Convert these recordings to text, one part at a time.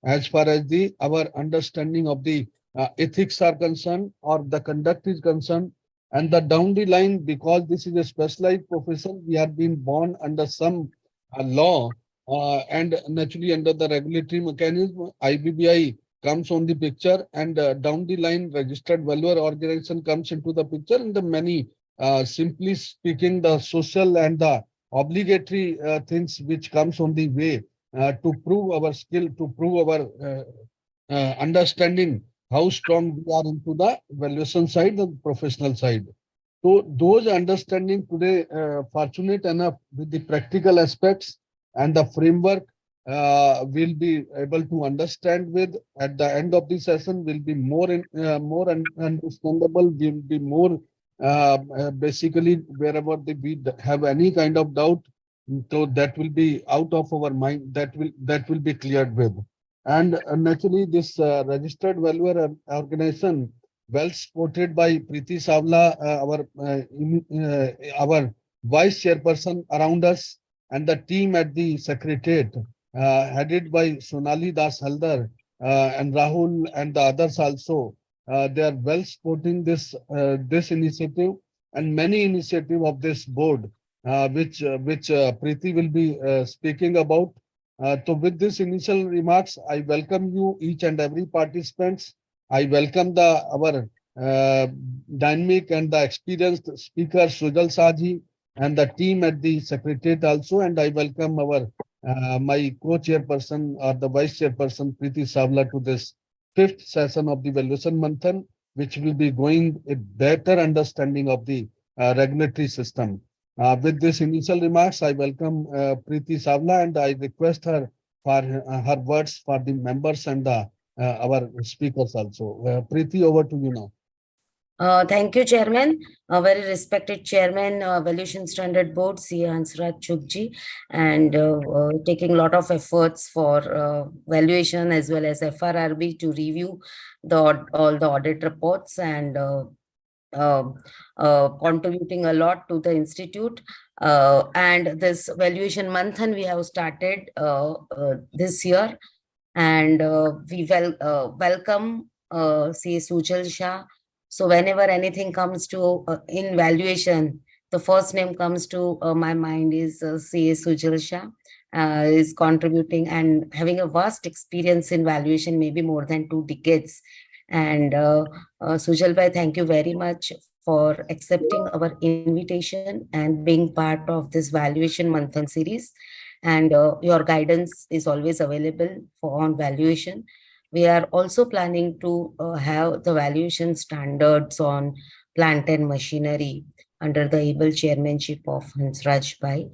as far as the our understanding of the ethics are concerned or the conduct is concerned. And the down the line, because this is a specialized profession, we have been born under some law and naturally under the regulatory mechanism, IBBI comes on the picture, and down the line, registered valuer organization comes into the picture, and the many, simply speaking, the social and the obligatory things which comes on the way to prove our skill, to prove our understanding how strong we are into the valuation side, the professional side. So those understanding today, fortunate enough with the practical aspects and the framework, will be able to understand with at the end of the session will be more understandable, will be more basically wherever we have any kind of doubt, so that will be out of our mind, that will be cleared with. And naturally this registered valuer organization, well supported by Preeti Savla, our vice chairperson around us, and the team at the secretariat, headed by Sonali Das Haldar and Rahul and the others also. They are well supporting this initiative and many initiative of this board, which Preeti will be speaking about. So with this initial remarks, I welcome you each and every participants. I welcome the our dynamic and the experienced speaker Sujal Saji and the team at the secretariat also, and I welcome our my co-chairperson or the vice chairperson Preeti Savla to this fifth session of the Valuation Manthan, which will be going a better understanding of the regulatory system. With this initial remarks, I welcome Preeti Savla, and I request her for her words for the members and our speakers also. Preeti, over to you now. Thank you, Chairman. Very respected Chairman, Valuation Standard Board, C. Hansraj Chugji, and taking a lot of efforts for valuation as well as FRRB to review all the audit reports and contributing a lot to the institute. And this Valuation Manthan we have started this year, and we welcome C. Sujal Shah. So whenever anything comes to in valuation, the first name comes to my mind is C.A. Sujal Shah, is contributing and having a vast experience in valuation, maybe more than 2 decades. And Sujal bhai, thank you very much for accepting our invitation and being part of this Valuation Manthan series. And your guidance is always available for on valuation. We are also planning to have the valuation standards on plant and machinery under the able chairmanship of Hansraj Bhai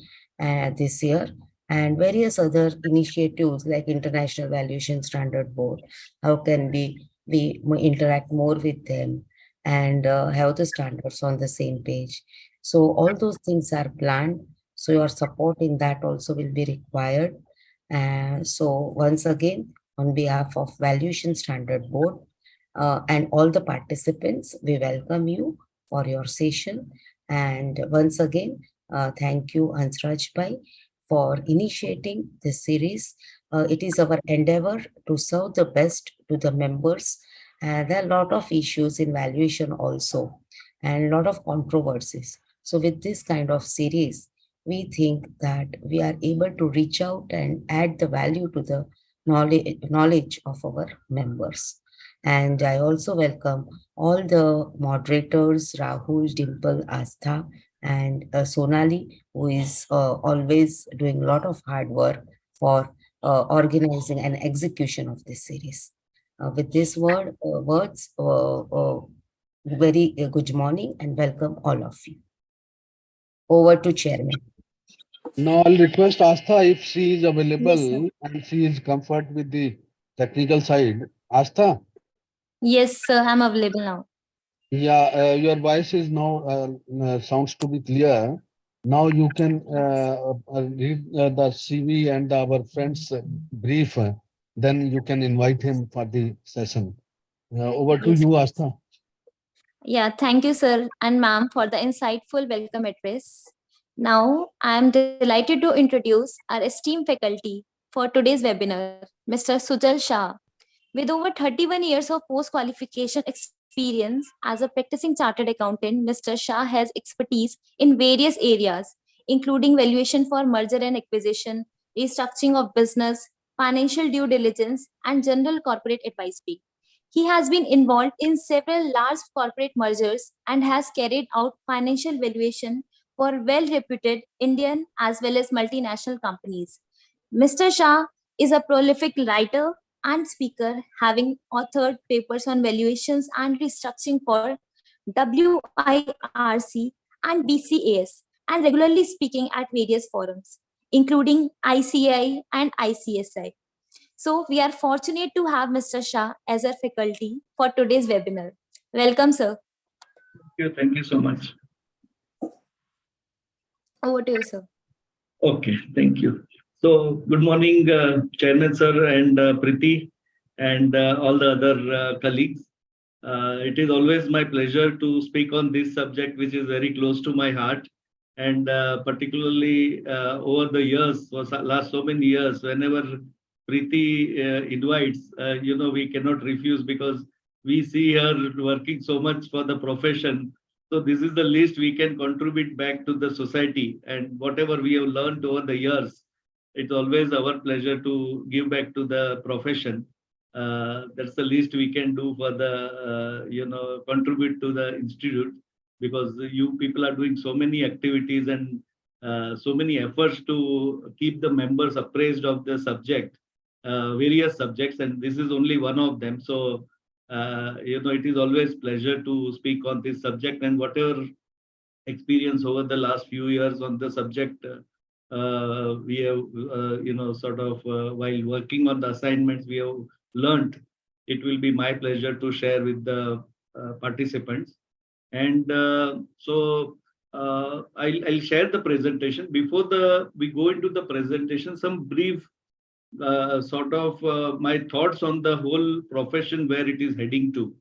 this year, and various other initiatives like International Valuation Standard Board. How can we interact more with them and have the standards on the same page? So all those things are planned. So your support in that also will be required. So once again, on behalf of Valuation Standard Board and all the participants, we welcome you for your session. And once again, thank you, Hansraj Bhai, for initiating this series. It is our endeavor to serve the best to the members. There are a lot of issues in valuation also, and a lot of controversies. So with this kind of series, we think that we are able to reach out and add the value to the knowledge of our members. And I also welcome all the moderators, Rahul, Dimple, Astha, and Sonali, who is always doing a lot of hard work for organizing and execution of this series. With these words, very good morning and welcome all of you. Over to Chairman. Now I'll request Astha if she is Yes, available sir. and she is comfort with the technical side. Astha, Yes, sir. I'm available now. yeah, your voice is now sounds to be clear. Now you can read the CV and our friends brief. Then you can invite him for the session. Over to Yes. you, Astha. Yeah, thank you, sir and ma'am, for the insightful welcome address. Now, I am delighted to introduce our esteemed faculty for today's webinar, Mr. Sujal Shah. With over 31 years of post-qualification experience as a practicing chartered accountant, Mr. Shah has expertise in various areas, including valuation for merger and acquisition, restructuring of business, financial due diligence, and general corporate advisory. He has been involved in several large corporate mergers and has carried out financial valuation for well-reputed Indian as well as multinational companies. Mr. Shah is a prolific writer and speaker, having authored papers on valuations and restructuring for WIRC and BCAS, and regularly speaking at various forums, including ICI and ICSI. So, we are fortunate to have Mr. Shah as our faculty for today's webinar. Welcome, sir. Thank you so much. Over to you, sir. Okay, thank you. So, good morning, Chairman sir and Priti and all the other colleagues. It is always my pleasure to speak on this subject, which is very close to my heart. And particularly over the years, for last so many years, whenever Priti invites, we cannot refuse because we see her working so much for the profession. So this is the least we can contribute back to the society, and whatever we have learned over the years, it's always our pleasure to give back to the profession. That's the least we can do for the, contribute to the institute, because you people are doing so many activities and so many efforts to keep the members appraised of the subject, various subjects, and this is only one of them. So it is always pleasure to speak on this subject, and whatever experience over the last few years on the subject we have, while working on the assignments we have learned, it will be my pleasure to share with the participants. And I'll share the presentation. Before we go into the presentation, some brief my thoughts on the whole profession, where it is heading to.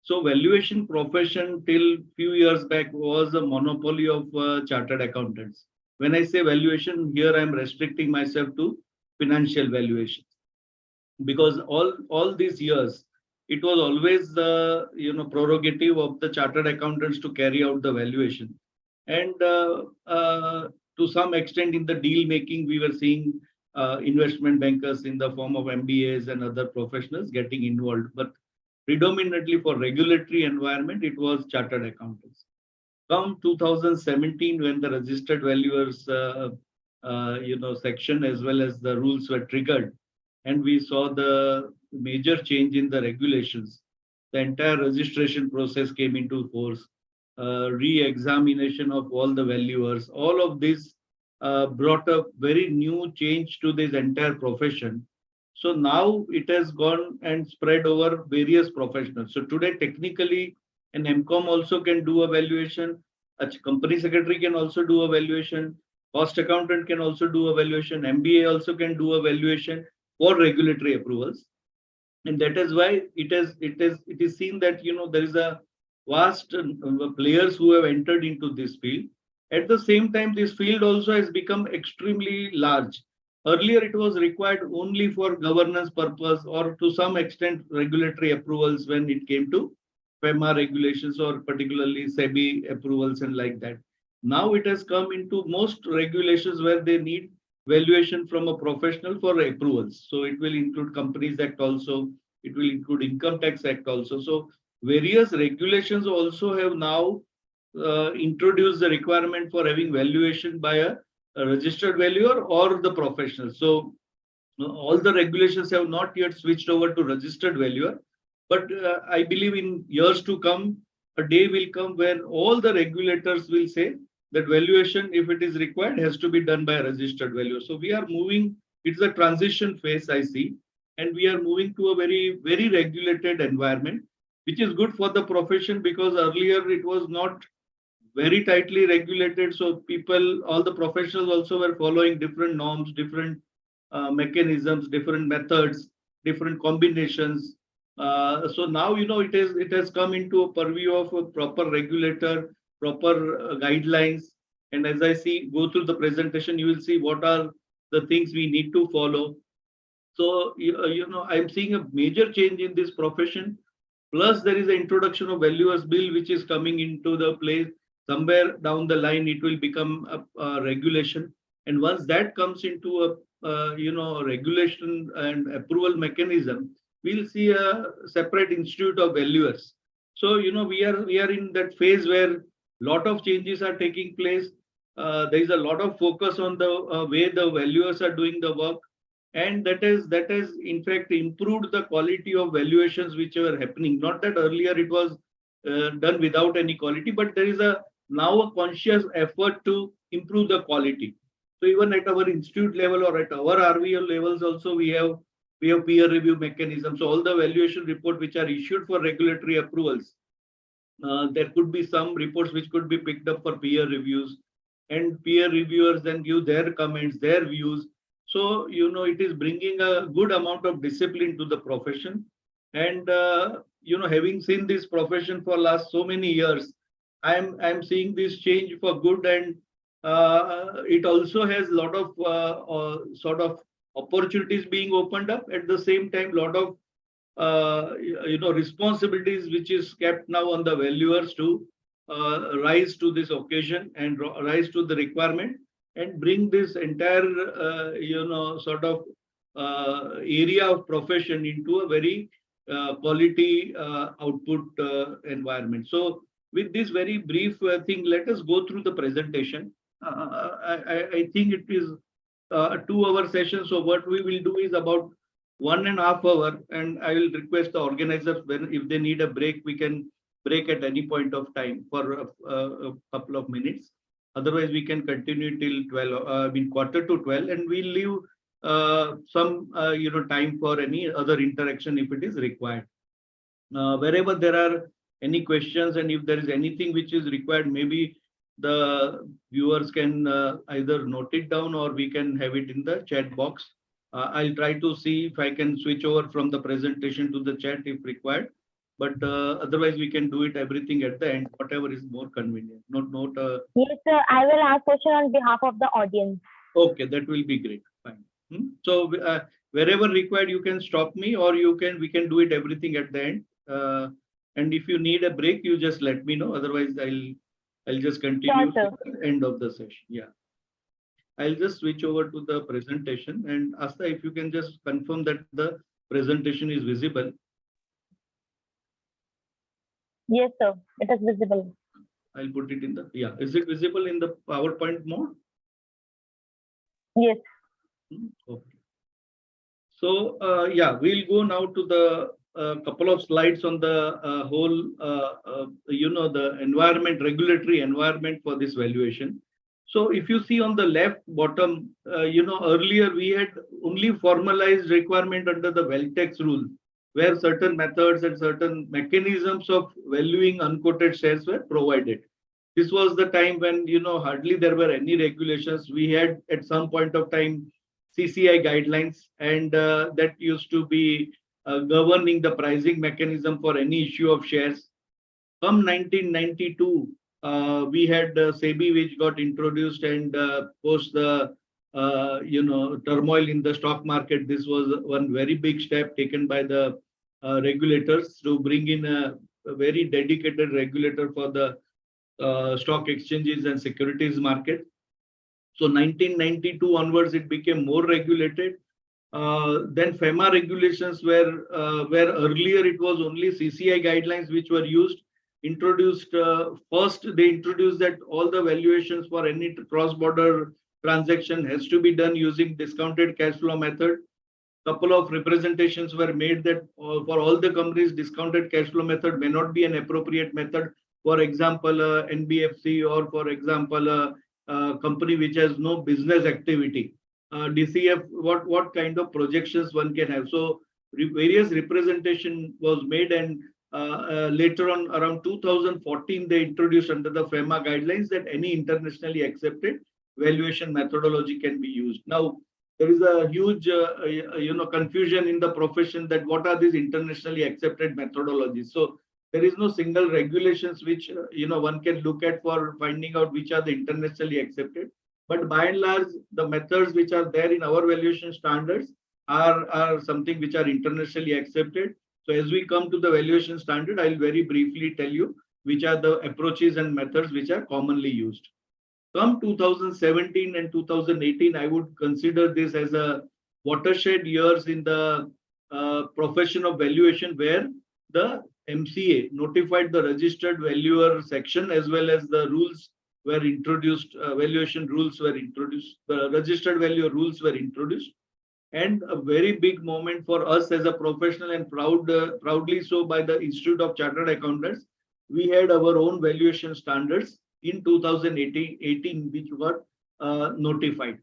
So valuation profession till few years back was a monopoly of chartered accountants. When I say valuation, here I am restricting myself to financial valuation, because all these years it was always the prerogative of the chartered accountants to carry out the valuation. And to some extent in the deal making, we were seeing investment bankers in the form of MBAs and other professionals getting involved, but predominantly for regulatory environment, it was chartered accountants. Come 2017, when the registered valuers section as well as the rules were triggered, and we saw the major change in the regulations, the entire registration process came into force, re-examination of all the valuers, all of this brought a very new change to this entire profession. So now it has gone and spread over various professionals. So today, technically, an MCOM also can do a valuation, a company secretary can also do a valuation, cost accountant can also do a valuation, MBA also can do a valuation for regulatory approvals. And that is why it is seen that there is a vast players who have entered into this field. At the same time, this field also has become extremely large. Earlier, it was required only for governance purpose or to some extent regulatory approvals when it came to FEMA regulations or particularly SEBI approvals and like that. Now it has come into most regulations where they need valuation from a professional for approvals. So it will include Companies Act also, it will include Income Tax Act also. So various regulations also have now introduced the requirement for having valuation by a registered valuer or the professional. So all the regulations have not yet switched over to registered valuer, but I believe in years to come, a day will come where all the regulators will say that valuation, if it is required, has to be done by a registered valuer. So we are moving, it's a transition phase I see, and we are moving to a very, very regulated environment, which is good for the profession, because earlier it was not very tightly regulated. So people, all the professionals also were following different norms, different mechanisms, different methods, different combinations. So now, it has come into a purview of a proper regulator, proper guidelines. And as I go through the presentation, you will see what are the things we need to follow. So, I'm seeing a major change in this profession. Plus, there is an introduction of valuers bill, which is coming into the place. Somewhere down the line, it will become a regulation. And once that comes into a regulation and approval mechanism, we'll see a separate institute of valuers. So, we are in that phase where lot of changes are taking place. There is a lot of focus on the way the valuers are doing the work, and that has in fact improved the quality of valuations which were happening. Not that earlier it was done without any quality, but there is now a conscious effort to improve the quality. So even at our institute level or at our RVL levels also, we have peer review mechanisms. So all the valuation reports which are issued for regulatory approvals, there could be some reports which could be picked up for peer reviews, and peer reviewers then give their comments, their views. So, it is bringing a good amount of discipline to the profession. And, having seen this profession for last so many years, I'm seeing this change for good. And it also has a lot of sort of opportunities being opened up. At the same time, lot of responsibilities which is kept now on the valuers to rise to this occasion and rise to the requirement, and bring this entire sort of area of profession into a very quality output environment. So with this very brief thing, let us go through the presentation. I think it is a 2-hour session. So what we will do is about 1.5 hours, and I will request the organizers, when if they need a break, we can break at any point of time for a couple of minutes. Otherwise, we can continue till 12, quarter to 12, and we'll leave some time for any other interaction if it is required. Wherever there are any questions, and if there is anything which is required, maybe the viewers can either note it down, or we can have it in the chat box. I'll try to see if I can switch over from the presentation to the chat if required. But otherwise, we can do it everything at the end, whatever is more convenient. Yes, sir. I will ask question on behalf of the audience. Okay, that will be great. Fine. So wherever required, you can stop me, or we can do it everything at the end. And if you need a break, you just let me know. Otherwise, I'll just continue Sure, at the end of the session. Yeah. I'll just switch over to the presentation, and Asta, if you can just confirm that the presentation is visible. Yes, sir. It is visible. I'll put it in the, yeah. Is it visible in the PowerPoint mode? Yes. Okay. So, we'll go now to the couple of slides on the whole, the environment, regulatory environment for this valuation. So if you see on the left bottom, earlier we had only formalized requirement under the Wealth rule, where certain methods and certain mechanisms of valuing unquoted shares were provided. This was the time when, hardly there were any regulations. We had at some point of time CCI guidelines, and that used to be governing the pricing mechanism for any issue of shares. From 1992, we had SEBI, which got introduced, and post the turmoil in the stock market. This was one very big step taken by the regulators to bring in a very dedicated regulator for the stock exchanges and securities market. So 1992 onwards, it became more regulated. Then FEMA regulations were where earlier it was only CCI guidelines which were used. Introduced first, they introduced that all the valuations for any cross-border transaction has to be done using discounted cash flow method. Couple of representations were made that for all the companies, discounted cash flow method may not be an appropriate method. For example, NBFC, or for example, a company which has no business activity. DCF, what kind of projections one can have. So various representation was made, and later on around 2014, they introduced under the FEMA guidelines that any internationally accepted valuation methodology can be used. Now, there is a huge confusion in the profession that what are these internationally accepted methodologies. So there is no single regulations which one can look at for finding out which are the internationally accepted. But by and large, the methods which are there in our valuation standards are something which are internationally accepted. So as we come to the valuation standard, I'll very briefly tell you which are the approaches and methods which are commonly used. From 2017 and 2018, I would consider this as a watershed years in the profession of valuation, where the MCA notified the registered valuer section as well as the rules were introduced, valuation rules were introduced, the registered valuer rules were introduced, and a very big moment for us as a professional, and proudly so by the Institute of Chartered Accountants. We had our own valuation standards in 2018, which were notified.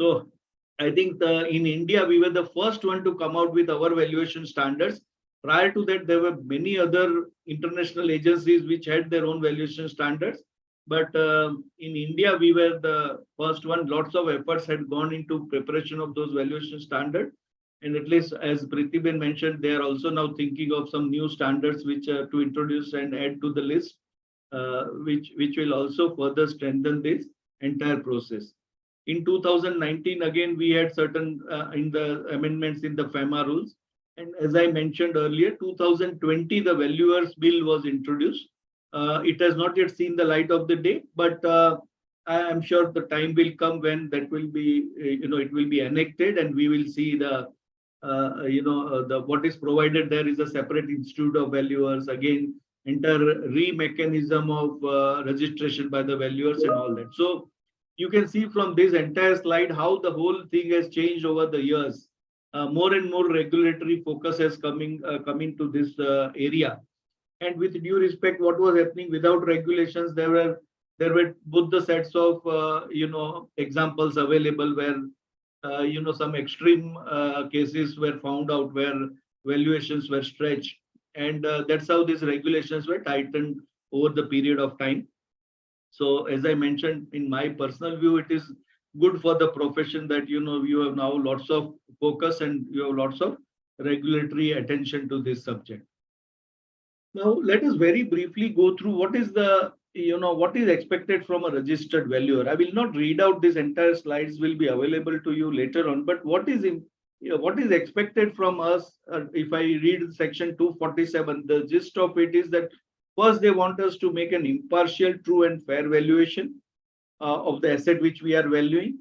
So I think in India, we were the first one to come out with our valuation standards. Prior to that, there were many other international agencies which had their own valuation standards. But in India, we were the first one. Lots of efforts had gone into preparation of those valuation standards. And at least as Prithiben mentioned, they are also now thinking of some new standards which to introduce and add to the list, which will also further strengthen this entire process. In 2019, again, we had certain in the amendments in the FEMA rules. And as I mentioned earlier, 2020, the Valuers Bill was introduced. It has not yet seen the light of the day, but I am sure the time will come when that will be, it will be enacted, and we will see the, the what is provided there is a separate institute of valuers, again, entire re-mechanism of registration by the valuers and all that. So you can see from this entire slide how the whole thing has changed over the years. More and more regulatory focus has coming to this area. And with due respect, what was happening without regulations, there were both the sets of examples available where some extreme cases were found out where valuations were stretched, and that's how these regulations were tightened over the period of time. So as I mentioned, in my personal view, it is good for the profession that you have now lots of focus and you have lots of regulatory attention to this subject. Now, let us very briefly go through what is the, what is expected from a registered valuer. I will not read out this entire slides, will be available to you later on, but what is expected from us, if I read section 247, the gist of it is that first they want us to make an impartial, true and fair valuation of the asset which we are valuing.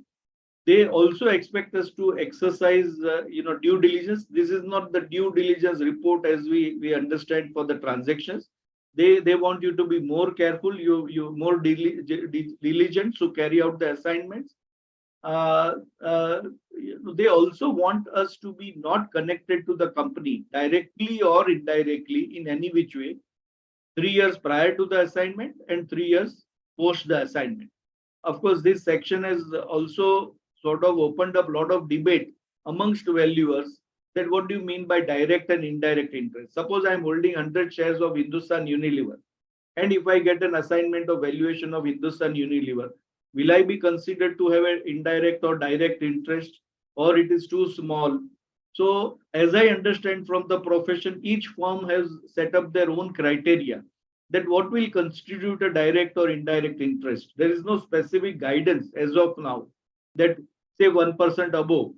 They also expect us to exercise, due diligence. This is not the due diligence report as we understand for the transactions. They want you to be more careful, you more diligent to carry out the assignments. They also want us to be not connected to the company directly or indirectly in any which way, 3 years prior to the assignment and 3 years post the assignment. Of course, this section has also sort of opened up a lot of debate amongst valuers that what do you mean by direct and indirect interest? Suppose I'm holding 100 shares of Hindustan Unilever, and if I get an assignment of valuation of Hindustan Unilever, will I be considered to have an indirect or direct interest, or it is too small? So as I understand from the profession, each firm has set up their own criteria that what will constitute a direct or indirect interest. There is no specific guidance as of now that say 1% above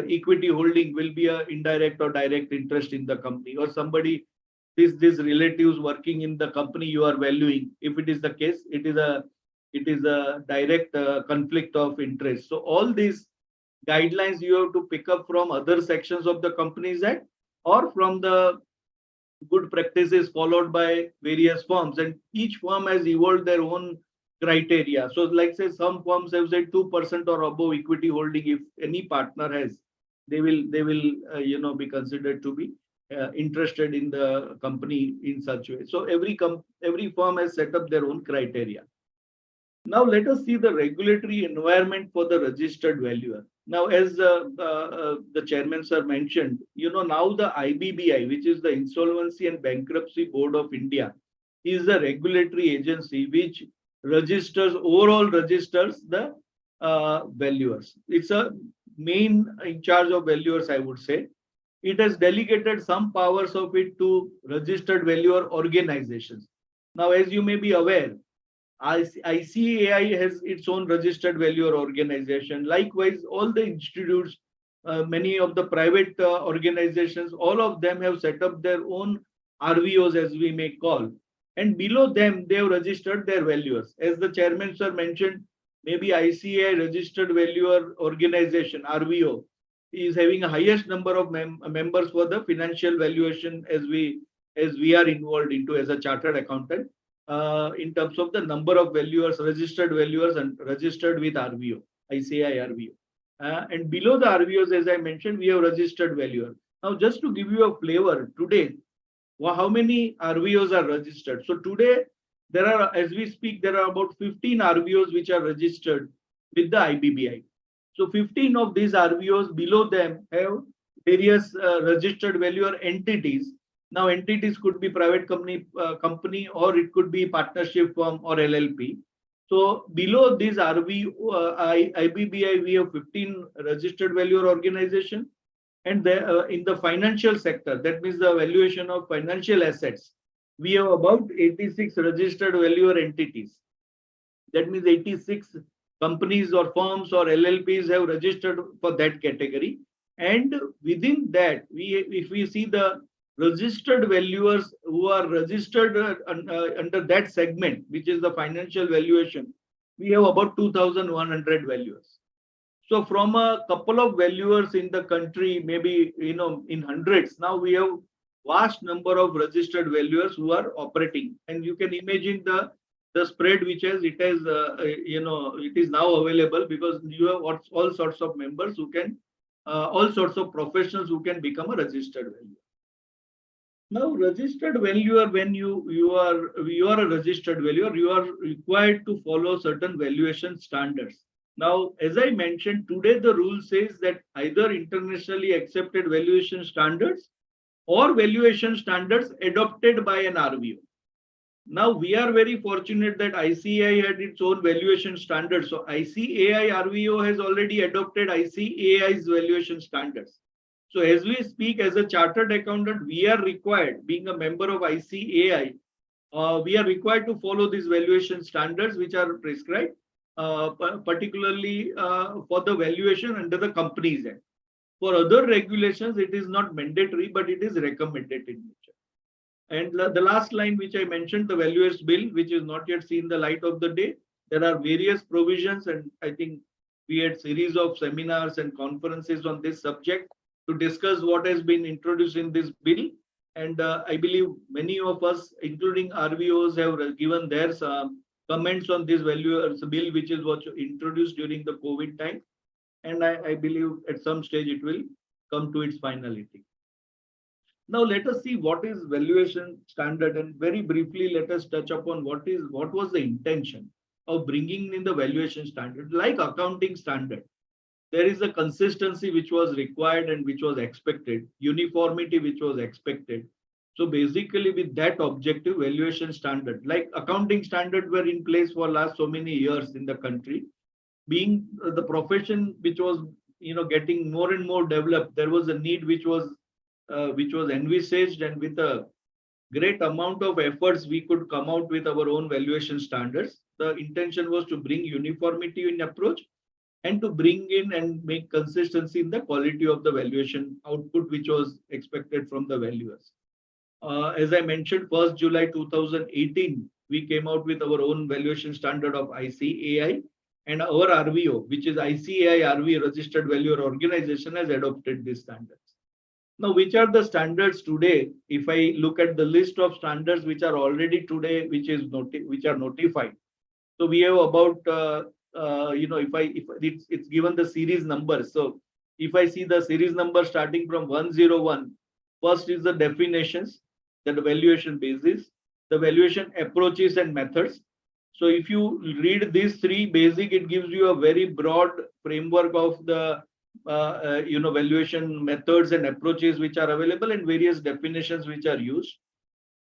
equity holding will be an indirect or direct interest in the company, or somebody, these relatives working in the company you are valuing. If it is the case, it is a direct conflict of interest. So all these guidelines you have to pick up from other sections of the Companies Act or from the good practices followed by various firms, and each firm has evolved their own criteria. So like say some firms have said 2% or above equity holding, if any partner has, they will be considered to be interested in the company in such way. So every firm has set up their own criteria. Now let us see the regulatory environment for the registered valuer. Now, as the chairman sir mentioned, now the IBBI, which is the Insolvency and Bankruptcy Board of India, is the regulatory agency which overall registers the valuers. It's a main in charge of valuers, I would say. It has delegated some powers of it to registered valuer organizations. Now, as you may be aware, ICAI has its own registered valuer organization. Likewise, all the institutes many of the private organizations, all of them have set up their own RVOs, as we may call. And below them, they have registered their valuers. As the chairman sir mentioned, maybe ICAI registered valuer organization, RVO, is having a highest number of members for the financial valuation as we are involved into as a chartered accountant, in terms of the number of valuers, registered valuers and registered with RVO, ICAI RVO. And below the RVOs, as I mentioned, we have registered valuer. Now, just to give you a flavor, today, how many RVOs are registered? So today, there are, as we speak, there are about 15 RVOs which are registered with the IBBI. So 15 of these RVOs below them have various registered valuer entities. Now, entities could be private company, or it could be partnership firm or LLP. So below these IBBI, we have 15 registered valuer organization. And in the financial sector, that means the valuation of financial assets, we have about 86 registered valuer entities. That means 86 companies or firms or LLPs have registered for that category. And within that, if we see the registered valuers who are registered under that segment, which is the financial valuation, we have about 2,100 valuers. So from a couple of valuers in the country, maybe in hundreds, now we have vast number of registered valuers who are operating, and you can imagine the spread which it is now available, because you have all sorts of members who can, all sorts of professionals who can become a registered valuer. Now, registered valuer, when you are a registered valuer, you are required to follow certain valuation standards. Now, as I mentioned, today the rule says that either internationally accepted valuation standards or valuation standards adopted by an RVO. Now, we are very fortunate that ICAI had its own valuation standards. So ICAI RVO has already adopted ICAI's valuation standards. So as we speak, as a chartered accountant, we are required, being a member of ICAI, we are required to follow these valuation standards which are prescribed, particularly for the valuation under the Companies Act. For other regulations, it is not mandatory, but it is recommended in nature. And the last line which I mentioned, the Valuers Bill, which is not yet seen the light of the day, there are various provisions, and I think we had series of seminars and conferences on this subject to discuss what has been introduced in this bill. And I believe many of us, including RVOs, have given their comments on this Valuers Bill, which is what introduced during the COVID time. And I believe at some stage it will come to its finality. Now let us see what is valuation standard, and very briefly let us touch upon what was the intention of bringing in the valuation standard. Like accounting standard, there is a consistency which was required and which was expected, uniformity which was expected. So basically, with that objective, valuation standard, like accounting standards were in place for last so many years in the country. Being the profession which was getting more and more developed, there was a need which was envisaged, and with a great amount of efforts, we could come out with our own valuation standards. The intention was to bring uniformity in approach and to bring in and make consistency in the quality of the valuation output which was expected from the valuers. As I mentioned, 1st July 2018, we came out with our own valuation standard of ICAI, and our RVO, which is ICAI RVO Registered Valuer Organization, has adopted these standards. Now, which are the standards today? If I look at the list of standards which are already today, which are notified. So we have about if it's given the series number. So if I see the series number starting from 101, first is the definitions, the valuation basis, the valuation approaches and methods. So if you read these three basic, it gives you a very broad framework of the valuation methods and approaches which are available, and various definitions which are used.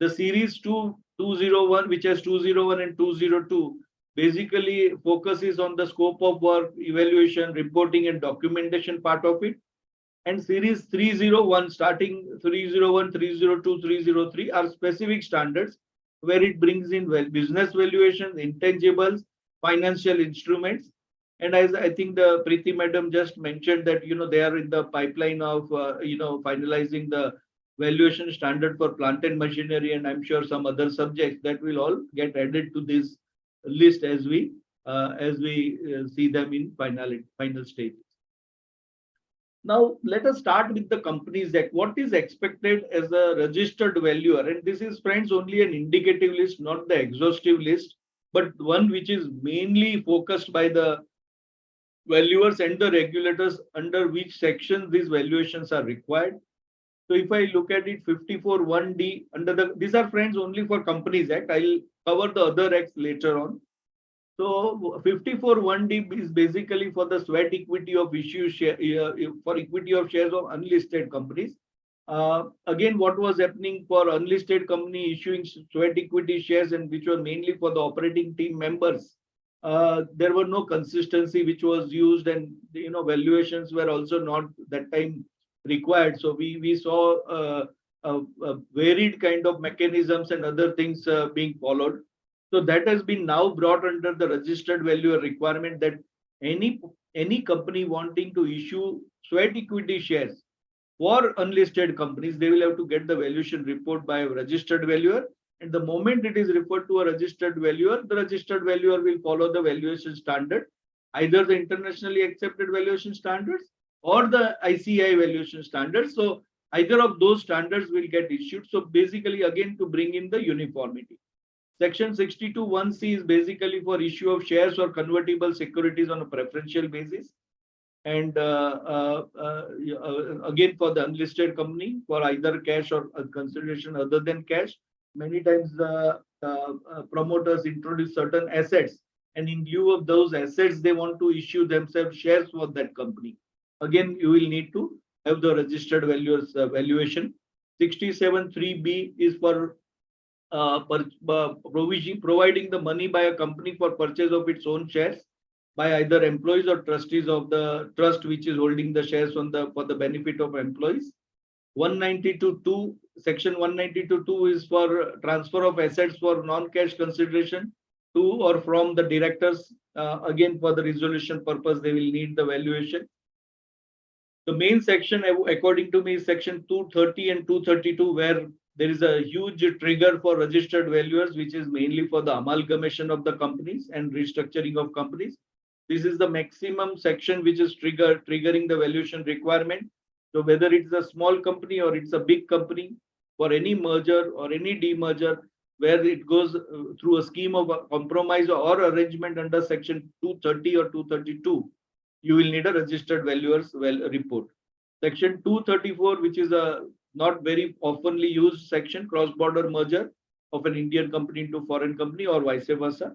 The series 201, which has 201 and 202, basically focuses on the scope of work, evaluation, reporting and documentation part of it. And series 301, starting 301, 302, 303 are specific standards where it brings in business valuations, intangibles, financial instruments. And as I think the Preeti Madam just mentioned that, they are in the pipeline of, finalizing the valuation standard for plant and machinery, and I'm sure some other subjects that will all get added to this list as we see them in final stage. Now, let us start with the Companies Act. What is expected as a registered valuer? And this is, friends, only an indicative list, not the exhaustive list, but one which is mainly focused by the valuers and the regulators under which section these valuations are required. So if I look at it, 54(1)(d) these are, friends, only for Companies Act. I'll cover the other acts later on. So 54(1)(d) is basically for the sweat equity of issue share, for equity of shares of unlisted companies. Again, what was happening for unlisted company issuing sweat equity shares, and which were mainly for the operating team members, there were no consistency which was used, and valuations were also not that time required. So we saw a varied kind of mechanisms and other things being followed. So that has been now brought under the registered valuer requirement that any company wanting to issue sweat equity shares for unlisted companies, they will have to get the valuation report by a registered valuer. And the moment it is referred to a registered valuer, the registered valuer will follow the valuation standard, either the internationally accepted valuation standards or the ICAI valuation standards. So either of those standards will get issued. So basically, again, to bring in the uniformity. Section 62(1)(c) is basically for issue of shares or convertible securities on a preferential basis. And again, for the unlisted company, for either cash or consideration other than cash, many times the promoters introduce certain assets, and in lieu of those assets, they want to issue themselves shares for that company. Again, you will need to have the registered valuers valuation. 67(3)(b) is for providing the money by a company for purchase of its own shares by either employees or trustees of the trust which is holding the shares for the benefit of employees. 192(2), section 192(2) is for transfer of assets for non-cash consideration to or from the directors. Again, for the resolution purpose, they will need the valuation. The main section, according to me, is section 230 and 232, where there is a huge trigger for registered valuers, which is mainly for the amalgamation of the companies and restructuring of companies. This is the maximum section which is triggering the valuation requirement. So whether it's a small company or it's a big company, for any merger or any demerger, where it goes through a scheme of a compromise or arrangement under section 230 or 232, you will need a registered valuer's report. Section 234, which is a not very oftenly used section, cross-border merger of an Indian company into foreign company or vice versa.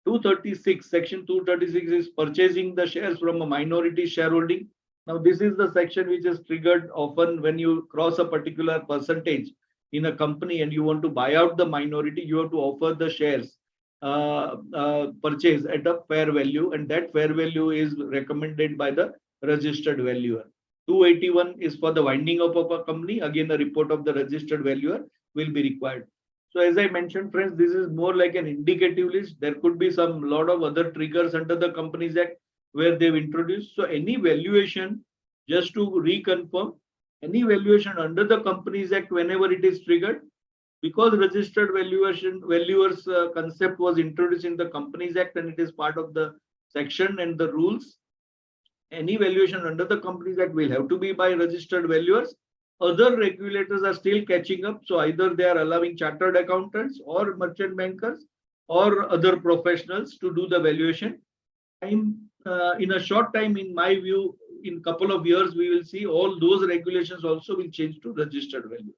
236, section 236 is purchasing the shares from a minority shareholding. Now, this is the section which is triggered often when you cross a particular percentage in a company and you want to buy out the minority, you have to offer the shares purchase at a fair value, and that fair value is recommended by the registered valuer. 281 is for the winding up of a company. Again, a report of the registered valuer will be required. So as I mentioned, friends, this is more like an indicative list. There could be some lot of other triggers under the Companies Act where they've introduced. So any valuation, just to reconfirm, any valuation under the Companies Act, whenever it is triggered, because registered valuers concept was introduced in the Companies Act and it is part of the section and the rules, any valuation under the Companies Act will have to be by registered valuers. Other regulators are still catching up. So either they are allowing chartered accountants or merchant bankers or other professionals to do the valuation. In a short time, in my view, in a couple of years, we will see all those regulations also will change to registered valuers.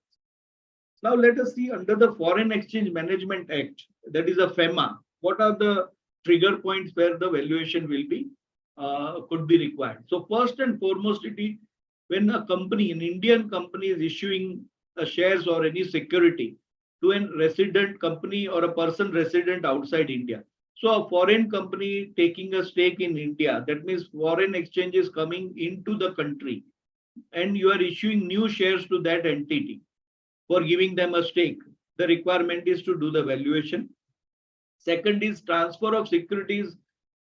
Now let us see under the Foreign Exchange Management Act, that is a FEMA, what are the trigger points where the valuation will be could be required. So first and foremost, when a company, an Indian company, is issuing shares or any security to a resident company or a person resident outside India. So a foreign company taking a stake in India, that means foreign exchange is coming into the country and you are issuing new shares to that entity for giving them a stake. The requirement is to do the valuation. Second is transfer of securities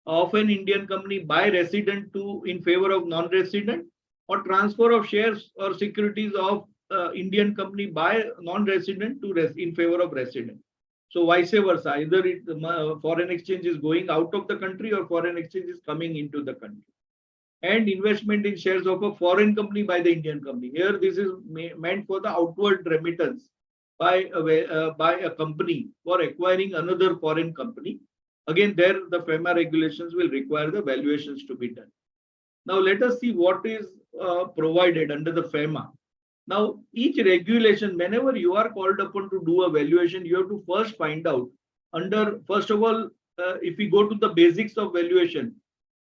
of an Indian company by resident to in favor of non-resident, or transfer of shares or securities of Indian company by non-resident to in favor of resident. So vice versa, either foreign exchange is going out of the country or foreign exchange is coming into the country. And investment in shares of a foreign company by the Indian company. Here, this is meant for the outward remittance by a company for acquiring another foreign company. Again, there the FEMA regulations will require the valuations to be done. Now, let us see what is provided under the FEMA. Now, each regulation, whenever you are called upon to do a valuation, you have to first find out first of all, if we go to the basics of valuation,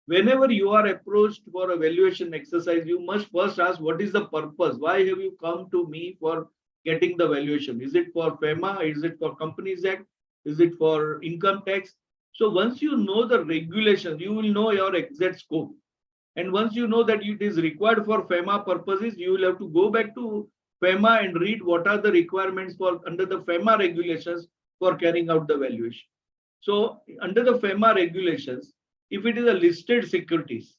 whenever you are approached for a valuation exercise, you must first ask, what is the purpose? Why have you come to me for getting the valuation? Is it for FEMA? Is it for Companies Act? Is it for income tax? So once you know the regulations, you will know your exact scope. And once you know that it is required for FEMA purposes, you will have to go back to FEMA and read what are the requirements for under the FEMA regulations for carrying out the valuation. So under the FEMA regulations, if it is a listed securities,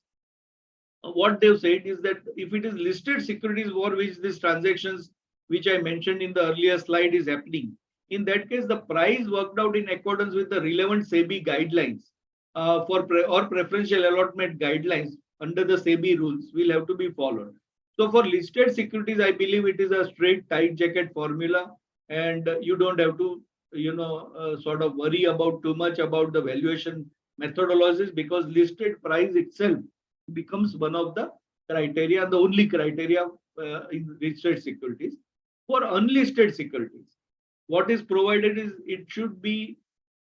what they've said is that if it is listed securities for which these transactions, which I mentioned in the earlier slide, is happening, in that case, the price worked out in accordance with the relevant SEBI guidelines or preferential allotment guidelines under the SEBI rules will have to be followed. So for listed securities, I believe it is a straight tight jacket formula, and you don't have to, sort of worry about too much about the valuation methodologies, because listed price itself becomes one of the criteria, the only criteria in listed securities. For unlisted securities, what is provided is it should be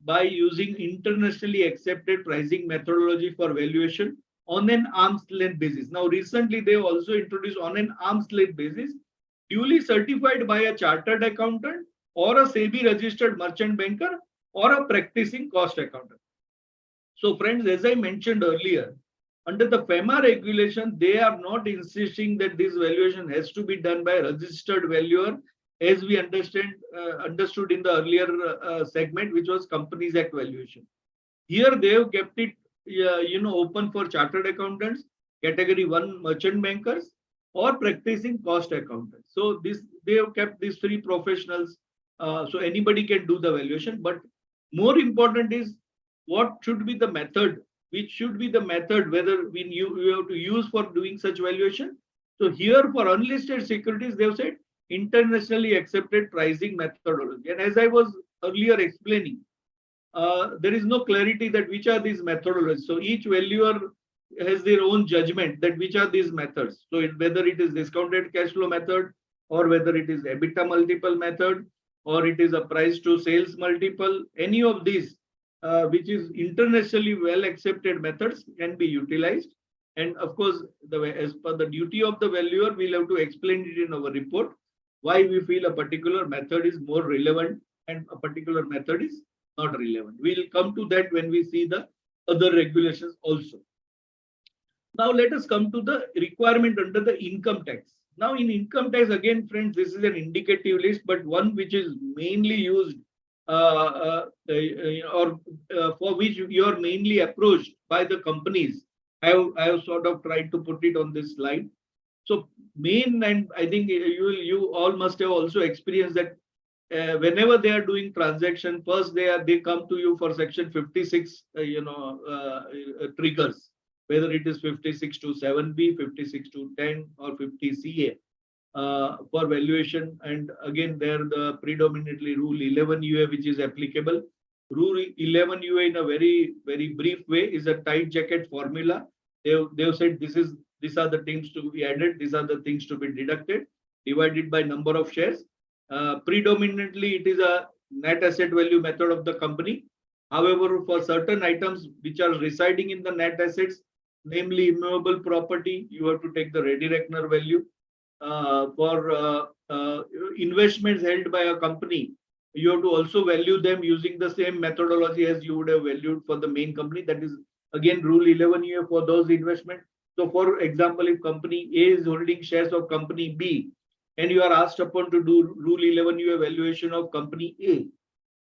by using internationally accepted pricing methodology for valuation on an arm's length basis. Now, recently they also introduced on an arm's length basis, duly certified by a chartered accountant or a SEBI registered merchant banker or a practicing cost accountant. So friends, as I mentioned earlier, under the FEMA regulation, they are not insisting that this valuation has to be done by a registered valuer, as we understood in the earlier segment, which was Companies Act valuation. Here they have kept it open for chartered accountants, category 1 merchant bankers, or practicing cost accountants. So they have kept these three professionals, so anybody can do the valuation. But more important is what should be the method, which should be the method whether you have to use for doing such valuation. So here for unlisted securities, they have said internationally accepted pricing methodology. And as I was earlier explaining, there is no clarity that which are these methodologies. So each valuer has their own judgment that which are these methods. So whether it is discounted cash flow method, or whether it is EBITDA multiple method, or it is a price to sales multiple, any of these which is internationally well accepted methods can be utilized. And of course, as per the duty of the valuer, we'll have to explain it in our report why we feel a particular method is more relevant and a particular method is not relevant. We'll come to that when we see the other regulations also. Now let us come to the requirement under the income tax. Now in income tax, again, friends, this is an indicative list, but one which is mainly used or for which you are mainly approached by the companies. I have sort of tried to put it on this slide. So main, and I think you all must have also experienced that whenever they are doing transaction, first they come to you for section 56 triggers, whether it is 56 to 7B, 56 to 10 or 50 CA for valuation. And again, there the predominantly rule 11 UA which is applicable. Rule 11 UA in a very, very brief way is a tight jacket formula. They've said these are the things to be added, these are the things to be deducted, divided by number of shares. Predominantly, it is a net asset value method of the company. However, for certain items which are residing in the net assets, namely immovable property, you have to take the ready reckoner value. For investments held by a company, you have to also value them using the same methodology as you would have valued for the main company. That is again rule 11 year for those investments. So for example, if company A is holding shares of company B and you are asked upon to do rule 11 year valuation of company A,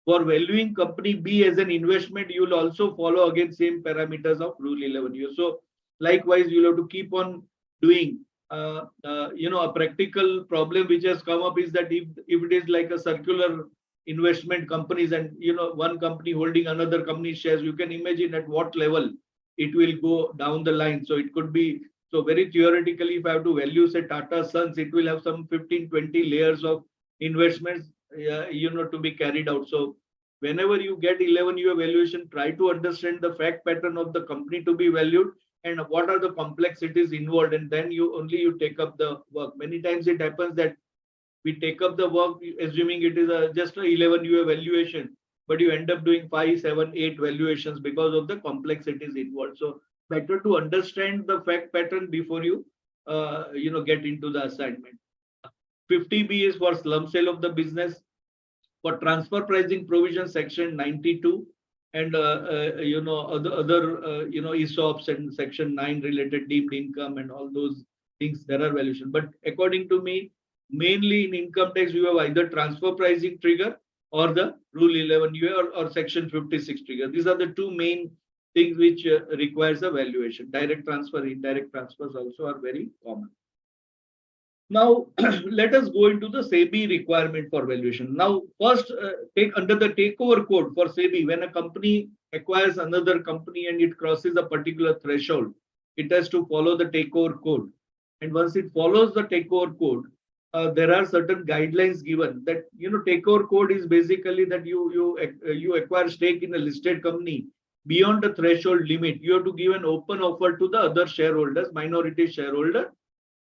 For valuing company B as an investment, you will also follow again same parameters of Rule 11. So likewise, you'll have to keep on doing. A practical problem which has come up is that if it is like a circular investment companies and one company holding another company's shares, you can imagine at what level it will go down the line. So it could be, so very theoretically, if I have to value say Tata Sons, it will have some 15-20 layers of investments to be carried out. So whenever you get 11 year valuation, try to understand the fact pattern of the company to be valued and what are the complexities involved, and then you take up the work. Many times it happens that we take up the work assuming it is just a 11 year valuation, but you end up doing 5, 7, 8 valuations because of the complexities involved. So better to understand the fact pattern before you get into the assignment. 50B is for slum sale of the business. For transfer pricing provision, section 92, and other ESOPs and section 9 related deemed income and all those things, there are valuation. But according to me, mainly in income tax, you have either transfer pricing trigger or the Rule 11 or section 56 trigger. These are the two main things which requires a valuation. Direct transfer, indirect transfers also are very common. Now, let us go into the SEBI requirement for valuation. Now, first, take under the takeover code for SEBI, when a company acquires another company and it crosses a particular threshold, it has to follow the takeover code. And once it follows the takeover code, there are certain guidelines given that, takeover code is basically that you acquire stake in a listed company beyond the threshold limit. You have to give an open offer to the other shareholders, minority shareholder,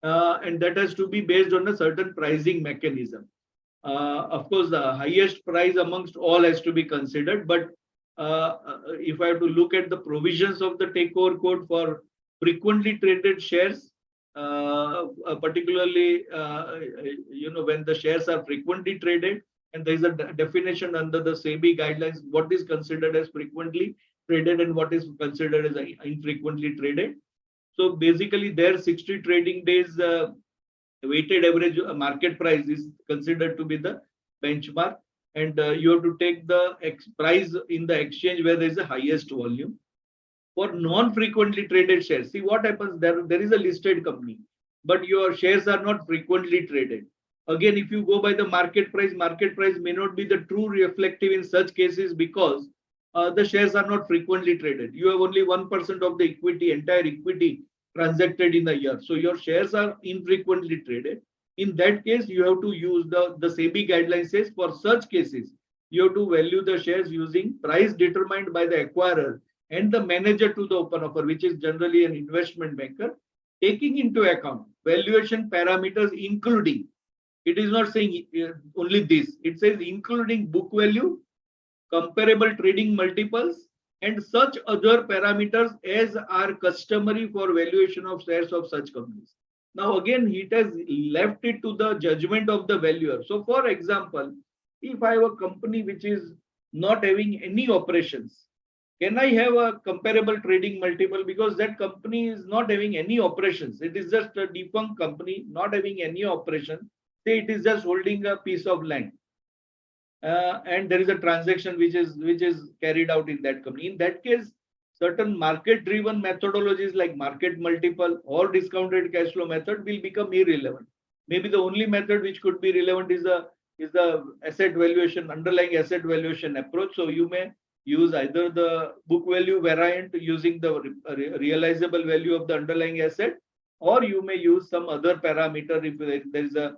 and that has to be based on a certain pricing mechanism. Of course, the highest price amongst all has to be considered, but if I have to look at the provisions of the takeover code for frequently traded shares, particularly when the shares are frequently traded, and there is a definition under the SEBI guidelines what is considered as frequently traded and what is considered as infrequently traded. So basically, their 60 trading days weighted average market price is considered to be the benchmark, and you have to take the price in the exchange where there is the highest volume. For non-frequently traded shares, see what happens, there is a listed company, but your shares are not frequently traded. Again, if you go by the market price may not be the true reflective in such cases because the shares are not frequently traded. You have only 1% of the equity, entire equity transacted in a year. So your shares are infrequently traded. In that case, you have to use the SEBI guidelines says for such cases, you have to value the shares using price determined by the acquirer and the manager to the open offer, which is generally an investment banker, taking into account valuation parameters, including, it is not saying only this, it says including book value, comparable trading multiples, and such other parameters as are customary for valuation of shares of such companies. Now, again, it has left it to the judgment of the valuer. So, for example, if I have a company which is not having any operations, can I have a comparable trading multiple? Because that company is not having any operations. It is just a defunct company, not having any operation. Say it is just holding a piece of land. And there is a transaction which is carried out in that company. In that case, certain market-driven methodologies like market multiple or discounted cash flow method will become irrelevant. Maybe the only method which could be relevant is the asset valuation, underlying asset valuation approach. So you may use either the book value variant using the realizable value of the underlying asset, or you may use some other parameter if there is a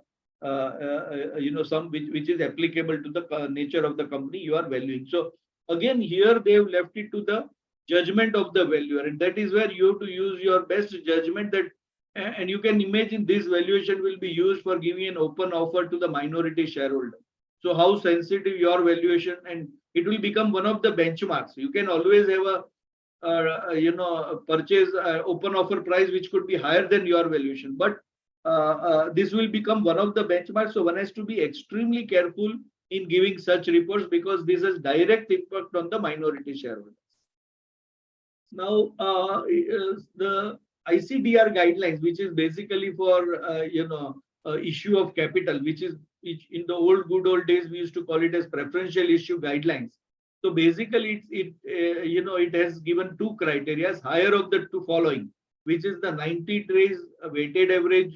some which is applicable to the nature of the company you are valuing. So again, here they have left it to the judgment of the valuer, and that is where you have to use your best judgment. That and you can imagine this valuation will be used for giving an open offer to the minority shareholder. So how sensitive your valuation, and it will become one of the benchmarks. You can always have a purchase open offer price which could be higher than your valuation, but this will become one of the benchmarks. So one has to be extremely careful in giving such reports because this has direct impact on the minority shareholders. Now, the ICDR guidelines, which is basically for issue of capital, which in the good old days we used to call it as preferential issue guidelines. So basically, it has given two criteria, higher of the two following, which is the 90 days weighted average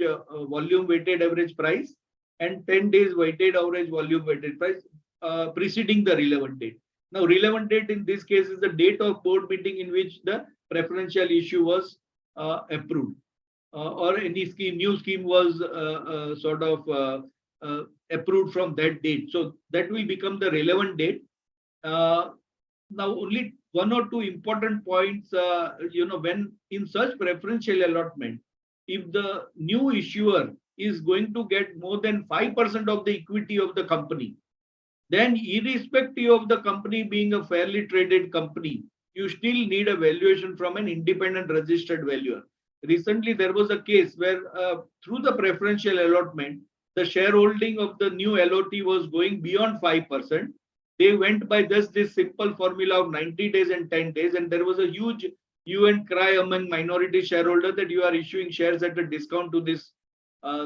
volume weighted average price and 10 days weighted average volume weighted price preceding the relevant date. Now, relevant date in this case is the date of board meeting in which the preferential issue was approved, or any new scheme was approved from that date. So that will become the relevant date. Now, only one or two important points, when in such preferential allotment, if the new issuer is going to get more than 5% of the equity of the company, then irrespective of the company being a fairly traded company, you still need a valuation from an independent registered valuer. Recently, there was a case where through the preferential allotment, the shareholding of the new LOT was going beyond 5%. They went by just this simple formula of 90 days and 10 days, and there was a huge hue and cry among minority shareholders that you are issuing shares at a discount to this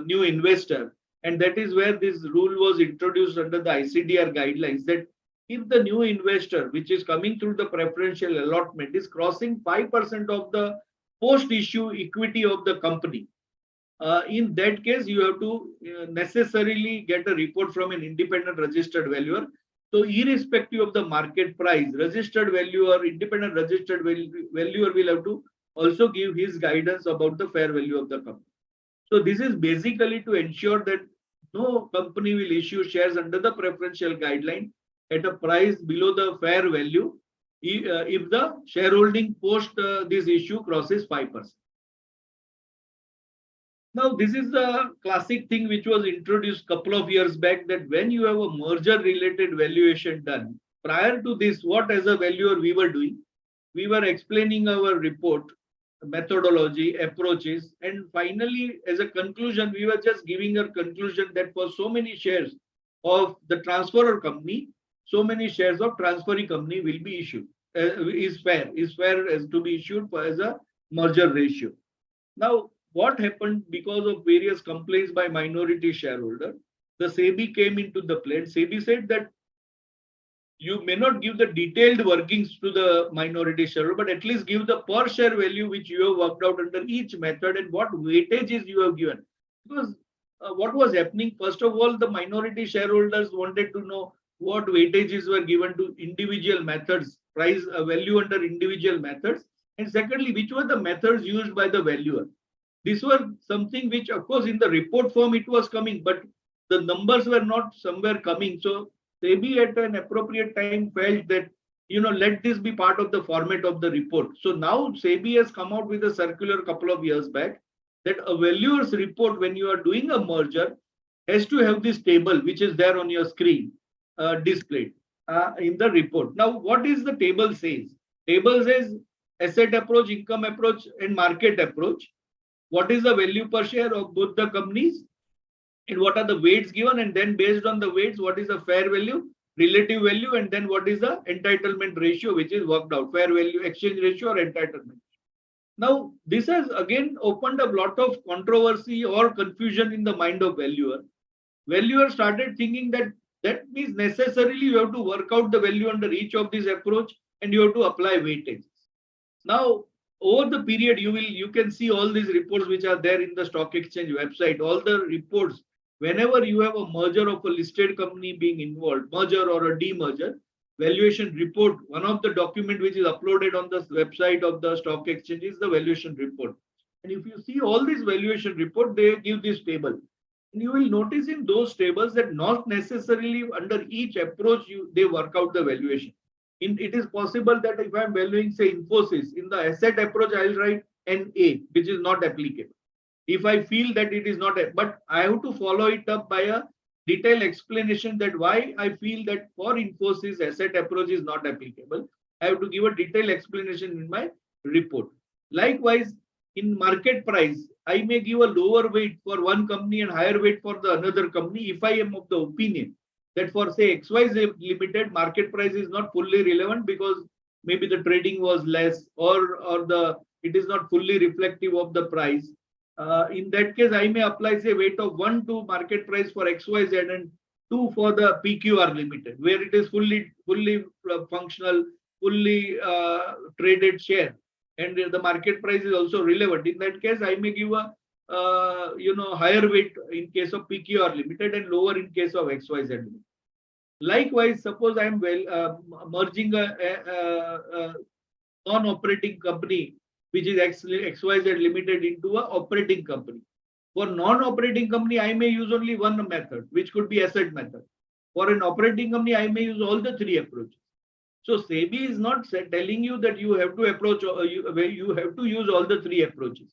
new investor. And that is where this rule was introduced under the ICDR guidelines, that if the new investor, which is coming through the preferential allotment, is crossing 5% of the post-issue equity of the company, in that case, you have to necessarily get a report from an independent registered valuer. So irrespective of the market price, registered valuer, independent registered valuer will have to also give his guidance about the fair value of the company. So this is basically to ensure that no company will issue shares under the preferential guideline at a price below the fair value if the shareholding post this issue crosses 5%. Now, this is the classic thing which was introduced a couple of years back, that when you have a merger related valuation done, prior to this, what as a valuer we were doing? We were explaining our report, methodology, approaches, and finally, as a conclusion, we were just giving a conclusion that for so many shares of the transferor company, so many shares of transferee company will be issued, is fair as to be issued as a merger ratio. Now, what happened because of various complaints by minority shareholder? The SEBI came into the play. SEBI said that you may not give the detailed workings to the minority shareholder, but at least give the per share value which you have worked out under each method and what weightages you have given. Because what was happening, first of all, the minority shareholders wanted to know what weightages were given to individual methods, price value under individual methods, and secondly, which were the methods used by the valuer. This was something which, of course, in the report form it was coming, but the numbers were not somewhere coming. So SEBI at an appropriate time felt that, let this be part of the format of the report. So now SEBI has come out with a circular a couple of years back that a valuer's report, when you are doing a merger, has to have this table, which is there on your screen, displayed in the report. Now, what is the table says? Table says asset approach, income approach, and market approach. What is the value per share of both the companies, and what are the weights given, and then based on the weights, what is the fair value, relative value, and then what is the entitlement ratio, which is worked out, fair value, exchange ratio, or entitlement. Now, this has again opened up a lot of controversy or confusion in the mind of valuer. Valuer started thinking that means necessarily you have to work out the value under each of these approach and you have to apply weightages. Now, over the period, you can see all these reports which are there in the stock exchange website, all the reports. Whenever you have a merger of a listed company being involved, merger or a demerger, valuation report, one of the document which is uploaded on the website of the stock exchange is the valuation report. And if you see all these valuation report, they give this table. And you will notice in those tables that not necessarily under each approach they work out the valuation. It is possible that if I'm valuing, say, Infosys, in the asset approach, I'll write NA, which is not applicable. If I feel that it is not, but I have to follow it up by a detailed explanation that why I feel that for Infosys, asset approach is not applicable. I have to give a detailed explanation in my report. Likewise, in market price, I may give a lower weight for one company and higher weight for the another company if I am of the opinion that for, say, XYZ Limited, market price is not fully relevant because maybe the trading was less or it is not fully reflective of the price. In that case, I may apply say weight of 1 to market price for XYZ and 2 for the PQR limited, where it is fully functional, fully traded share, and the market price is also relevant. In that case, I may give a higher weight in case of PQR limited and lower in case of XYZ limited. Likewise, suppose I am merging a non-operating company, which is actually XYZ limited, into a operating company. For non-operating company, I may use only one method, which could be asset method. For an operating company, I may use all the 3 approaches. So SEBI is not telling you that you have to approach, you have to use all the 3 approaches.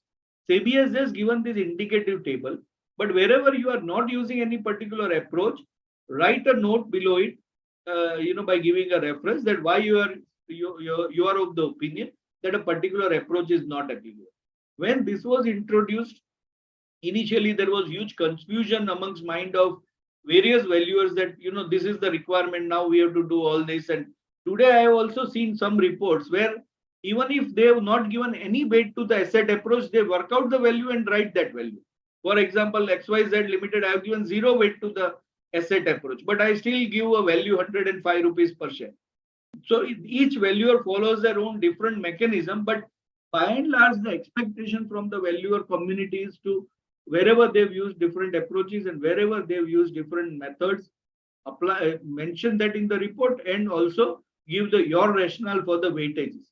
SEBI has just given this indicative table, but wherever you are not using any particular approach, write a note below it, by giving a reference that why you are of the opinion that a particular approach is not applicable. When this was introduced, initially there was huge confusion amongst mind of various valuers that this is the requirement, now we have to do all this. And today I have also seen some reports where even if they have not given any weight to the asset approach, they work out the value and write that value. For example, XYZ limited, I have given 0 weight to the asset approach, but I still give a value 105 rupees per share. So each valuer follows their own different mechanism, but by and large, the expectation from the valuer community is to, wherever they've used different approaches and wherever they've used different methods, mention that in the report and also give your rationale for the weightages.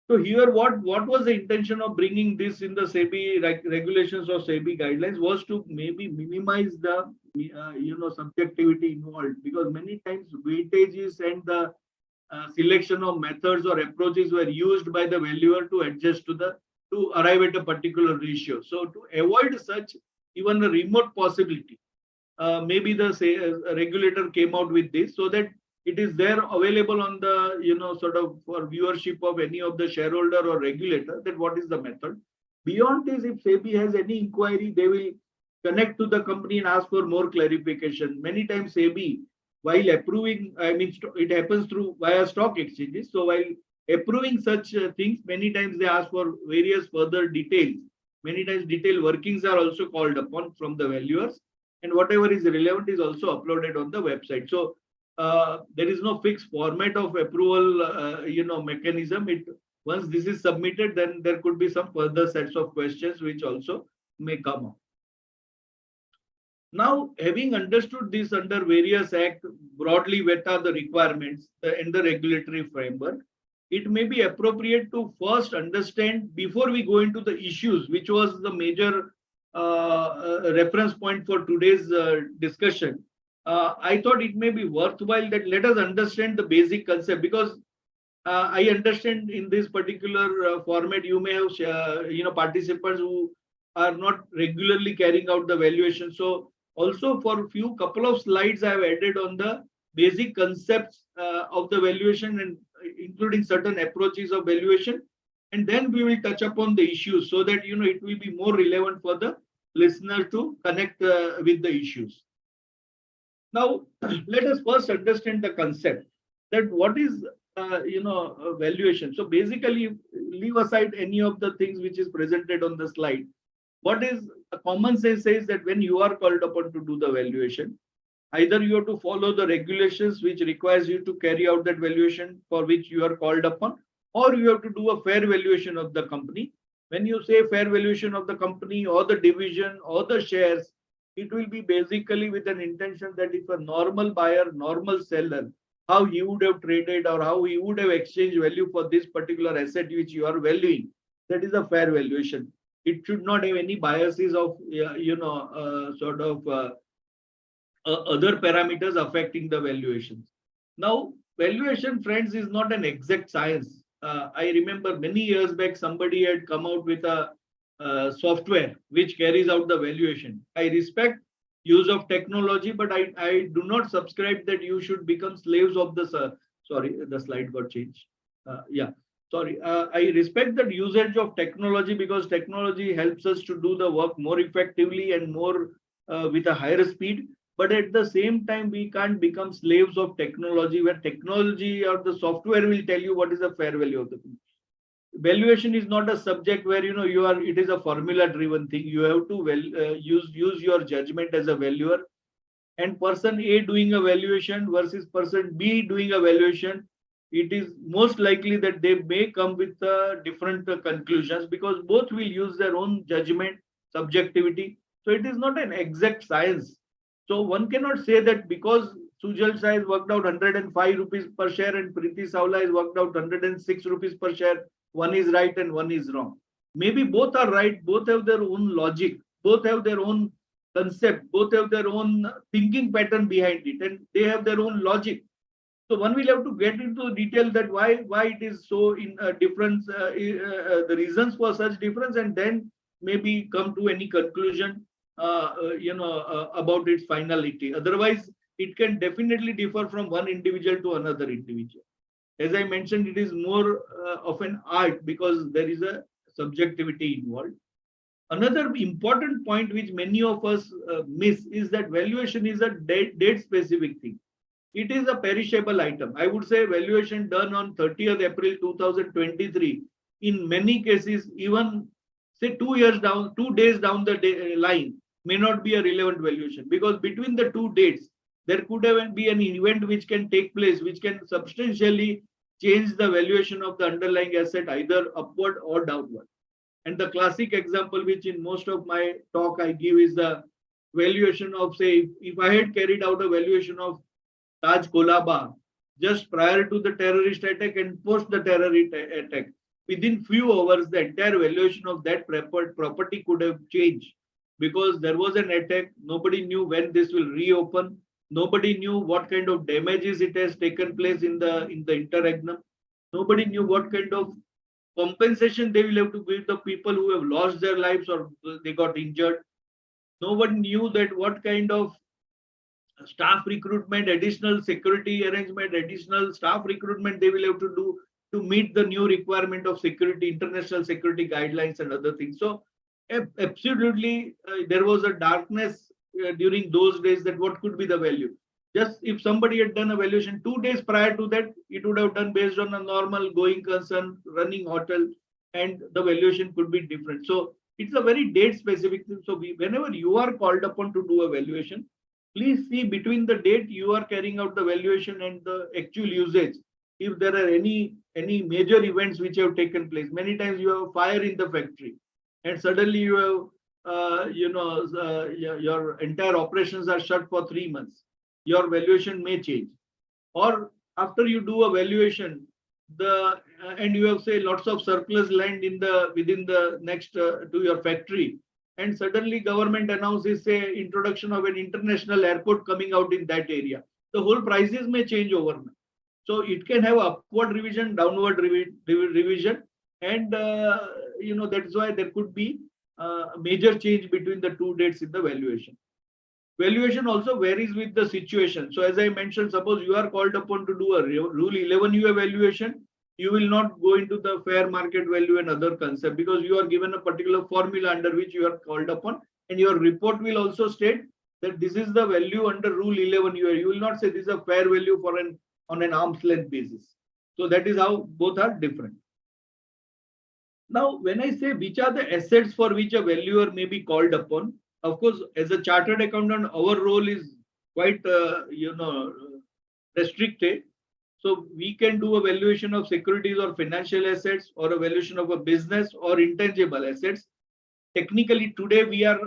So here, what was the intention of bringing this in the SEBI regulations or SEBI guidelines was to maybe minimize the subjectivity involved, because many times weightages and the selection of methods or approaches were used by the valuer to adjust to arrive at a particular ratio. So to avoid such even a remote possibility, maybe the regulator came out with this so that it is there available on the sort of for viewership of any of the shareholder or regulator, that what is the method. Beyond this, if SEBI has any inquiry, they will connect to the company and ask for more clarification. Many times SEBI, while approving, it happens through via stock exchanges. So while approving such things, many times they ask for various further details. Many times detailed workings are also called upon from the valuers, and whatever is relevant is also uploaded on the website. So there is no fixed format of approval, mechanism. Once this is submitted, then there could be some further sets of questions which also may come up. Now, having understood this under various acts, broadly what are the requirements in the regulatory framework, it may be appropriate to first understand, before we go into the issues, which was the major reference point for today's discussion. I thought it may be worthwhile that let us understand the basic concept, because I understand in this particular format, you may have participants who are not regularly carrying out the valuation. So also for a couple of slides, I have added on the basic concepts of the valuation, and including certain approaches of valuation. And then we will touch upon the issues so that it will be more relevant for the listener to connect with the issues. Now, let us first understand the concept that what is valuation. So basically, leave aside any of the things which is presented on the slide. What is a common sense says that when you are called upon to do the valuation, either you have to follow the regulations which requires you to carry out that valuation for which you are called upon, or you have to do a fair valuation of the company. When you say fair valuation of the company or the division or the shares, it will be basically with an intention that if a normal buyer, normal seller, how he would have traded or how he would have exchanged value for this particular asset which you are valuing, that is a fair valuation. It should not have any biases of other parameters affecting the valuations. Now, valuation, friends, is not an exact science. I remember many years back, somebody had come out with a software which carries out the valuation. I respect use of technology, but I do not subscribe that you should become slaves of the sorry, the slide got changed. I respect the usage of technology, because technology helps us to do the work more effectively and more with a higher speed. But at the same time, we can't become slaves of technology, where technology or the software will tell you what is the fair value of the company. valuation is not a subject where it is a formula driven thing. You have to use your judgment as a valuer, and person A doing a valuation versus person B doing a valuation, it is most likely that they may come with different conclusions, because both will use their own judgment, subjectivity. So it is not an exact science. So one cannot say that because Sujal Shah has worked out 105 rupees per share and Preeti Savla has worked out 106 rupees per share, one is right and one is wrong. Maybe both are right, both have their own logic, both have their own concept, both have their own thinking pattern behind it, and they have their own logic. So one will have to get into detail that why it is so in a difference, the reasons for such difference, and then maybe come to any conclusion, about its finality. Otherwise, it can definitely differ from one individual to another individual. As I mentioned, it is more of an art because there is a subjectivity involved. Another important point which many of us miss is that valuation is a date specific thing. It is a perishable item. I would say valuation done on 30th April 2023, in many cases, even say 2 days down the line, may not be a relevant valuation, because between the two dates, there could have be an event which can take place, which can substantially change the valuation of the underlying asset, either upward or downward. And the classic example, which in most of my talk I give, is the valuation of, say, if I had carried out a valuation of Taj Kolaba just prior to the terrorist attack and post the terrorist attack, within few hours, the entire valuation of that property could have changed, because there was an attack. Nobody knew when this will reopen. Nobody knew what kind of damages it has taken place in the interregnum. Nobody knew what kind of compensation they will have to give the people who have lost their lives or they got injured. No one knew that what kind of staff recruitment, additional security arrangement, additional staff recruitment they will have to do to meet the new requirement of security, international security guidelines and other things. So absolutely, there was a darkness during those days that what could be the value. Just if somebody had done a valuation 2 days prior to that, it would have done based on a normal going concern, running hotel, and the valuation could be different. So it's a very date specific thing. So whenever you are called upon to do a valuation, please see between the date you are carrying out the valuation and the actual usage, if there are any major events which have taken place. Many times you have fire in the factory, and suddenly you have, your entire operations are shut for 3 months. Your valuation may change. Or after you do a valuation, and you have, say, lots of surplus land within the next to your factory, and suddenly government announces, say, introduction of an international airport coming out in that area, the whole prices may change overnight. So it can have upward revision, downward revision, and that's why there could be a major change between the two dates in the valuation. Valuation also varies with the situation. So as I mentioned, suppose you are called upon to do a Rule 11U evaluation, you will not go into the fair market value and other concept, because you are given a particular formula under which you are called upon, and your report will also state that this is the value under Rule 11U. You will not say this is a fair value on an arm's length basis. So that is how both are different. Now, when I say which are the assets for which a valuer may be called upon, of course, as a chartered accountant, our role is quite, restricted. So we can do a valuation of securities or financial assets, or a valuation of a business or intangible assets. Technically, today we are,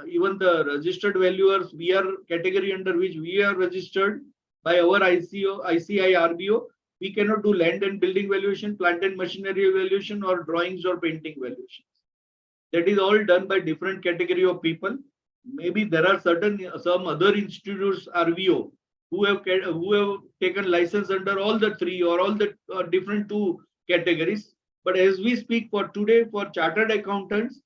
even the registered valuers, we are category under which we are registered by our ICI RBO. We cannot do land and building valuation, plant and machinery valuation, or drawings or painting valuations. That is all done by different category of people. Maybe there are some other institutes RVO who have taken license under all the three or all the different two categories. But as we speak for today, for chartered accountants,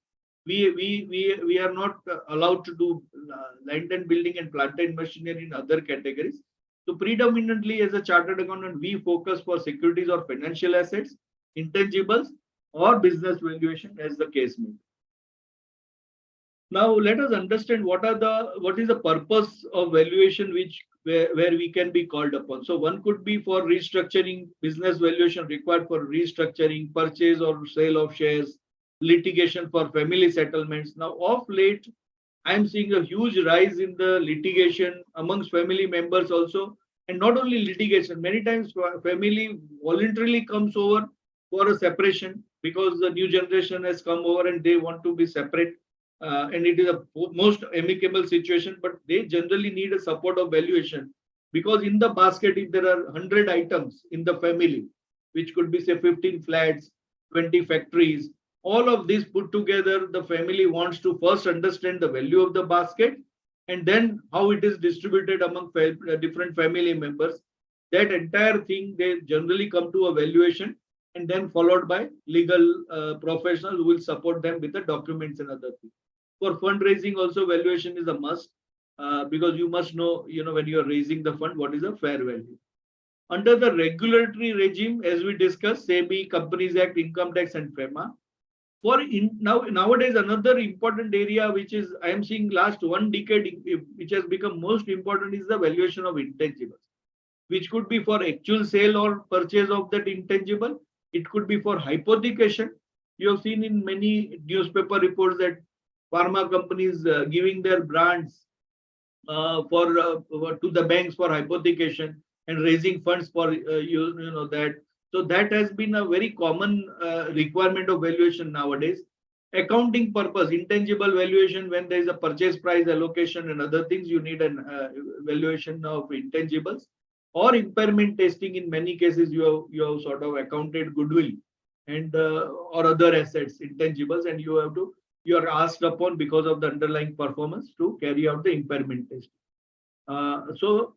we are not allowed to do land and building and plant and machinery in other categories. So predominantly as a chartered accountant, we focus for securities or financial assets, intangibles, or business valuation, as the case may be. Now let us understand what is the purpose of valuation where we can be called upon. So one could be for restructuring, business valuation required for restructuring, purchase or sale of shares, litigation for family settlements. Now of late, I am seeing a huge rise in the litigation amongst family members also, and not only litigation. Many times family voluntarily comes over for a separation because the new generation has come over and they want to be separate, and it is a most amicable situation. But they generally need a support of valuation, because in the basket, if there are 100 items in the family, which could be say 15 flats, 20 factories, all of this put together, the family wants to first understand the value of the basket and then how it is distributed among different family members. That entire thing, they generally come to a valuation, and then followed by legal professionals who will support them with the documents and other things. For fundraising also, valuation is a must, because you must know, when you are raising the fund, what is the fair value. Under the regulatory regime, as we discussed, SEBI, Companies Act, Income Tax and FEMA. Nowadays, another important area which is I am seeing last 1 decade, which has become most important, is the valuation of intangibles, which could be for actual sale or purchase of that intangible. It could be for hypothecation. You have seen in many newspaper reports that pharma companies giving their brands to the banks for hypothecation and raising funds for that. So that has been a very common requirement of valuation nowadays. Accounting purpose, intangible valuation, when there is a purchase price allocation and other things, you need an valuation of intangibles. Or impairment testing, in many cases you have sort of accounted goodwill and or other assets, intangibles, and you are asked upon, because of the underlying performance, to carry out the impairment test. Another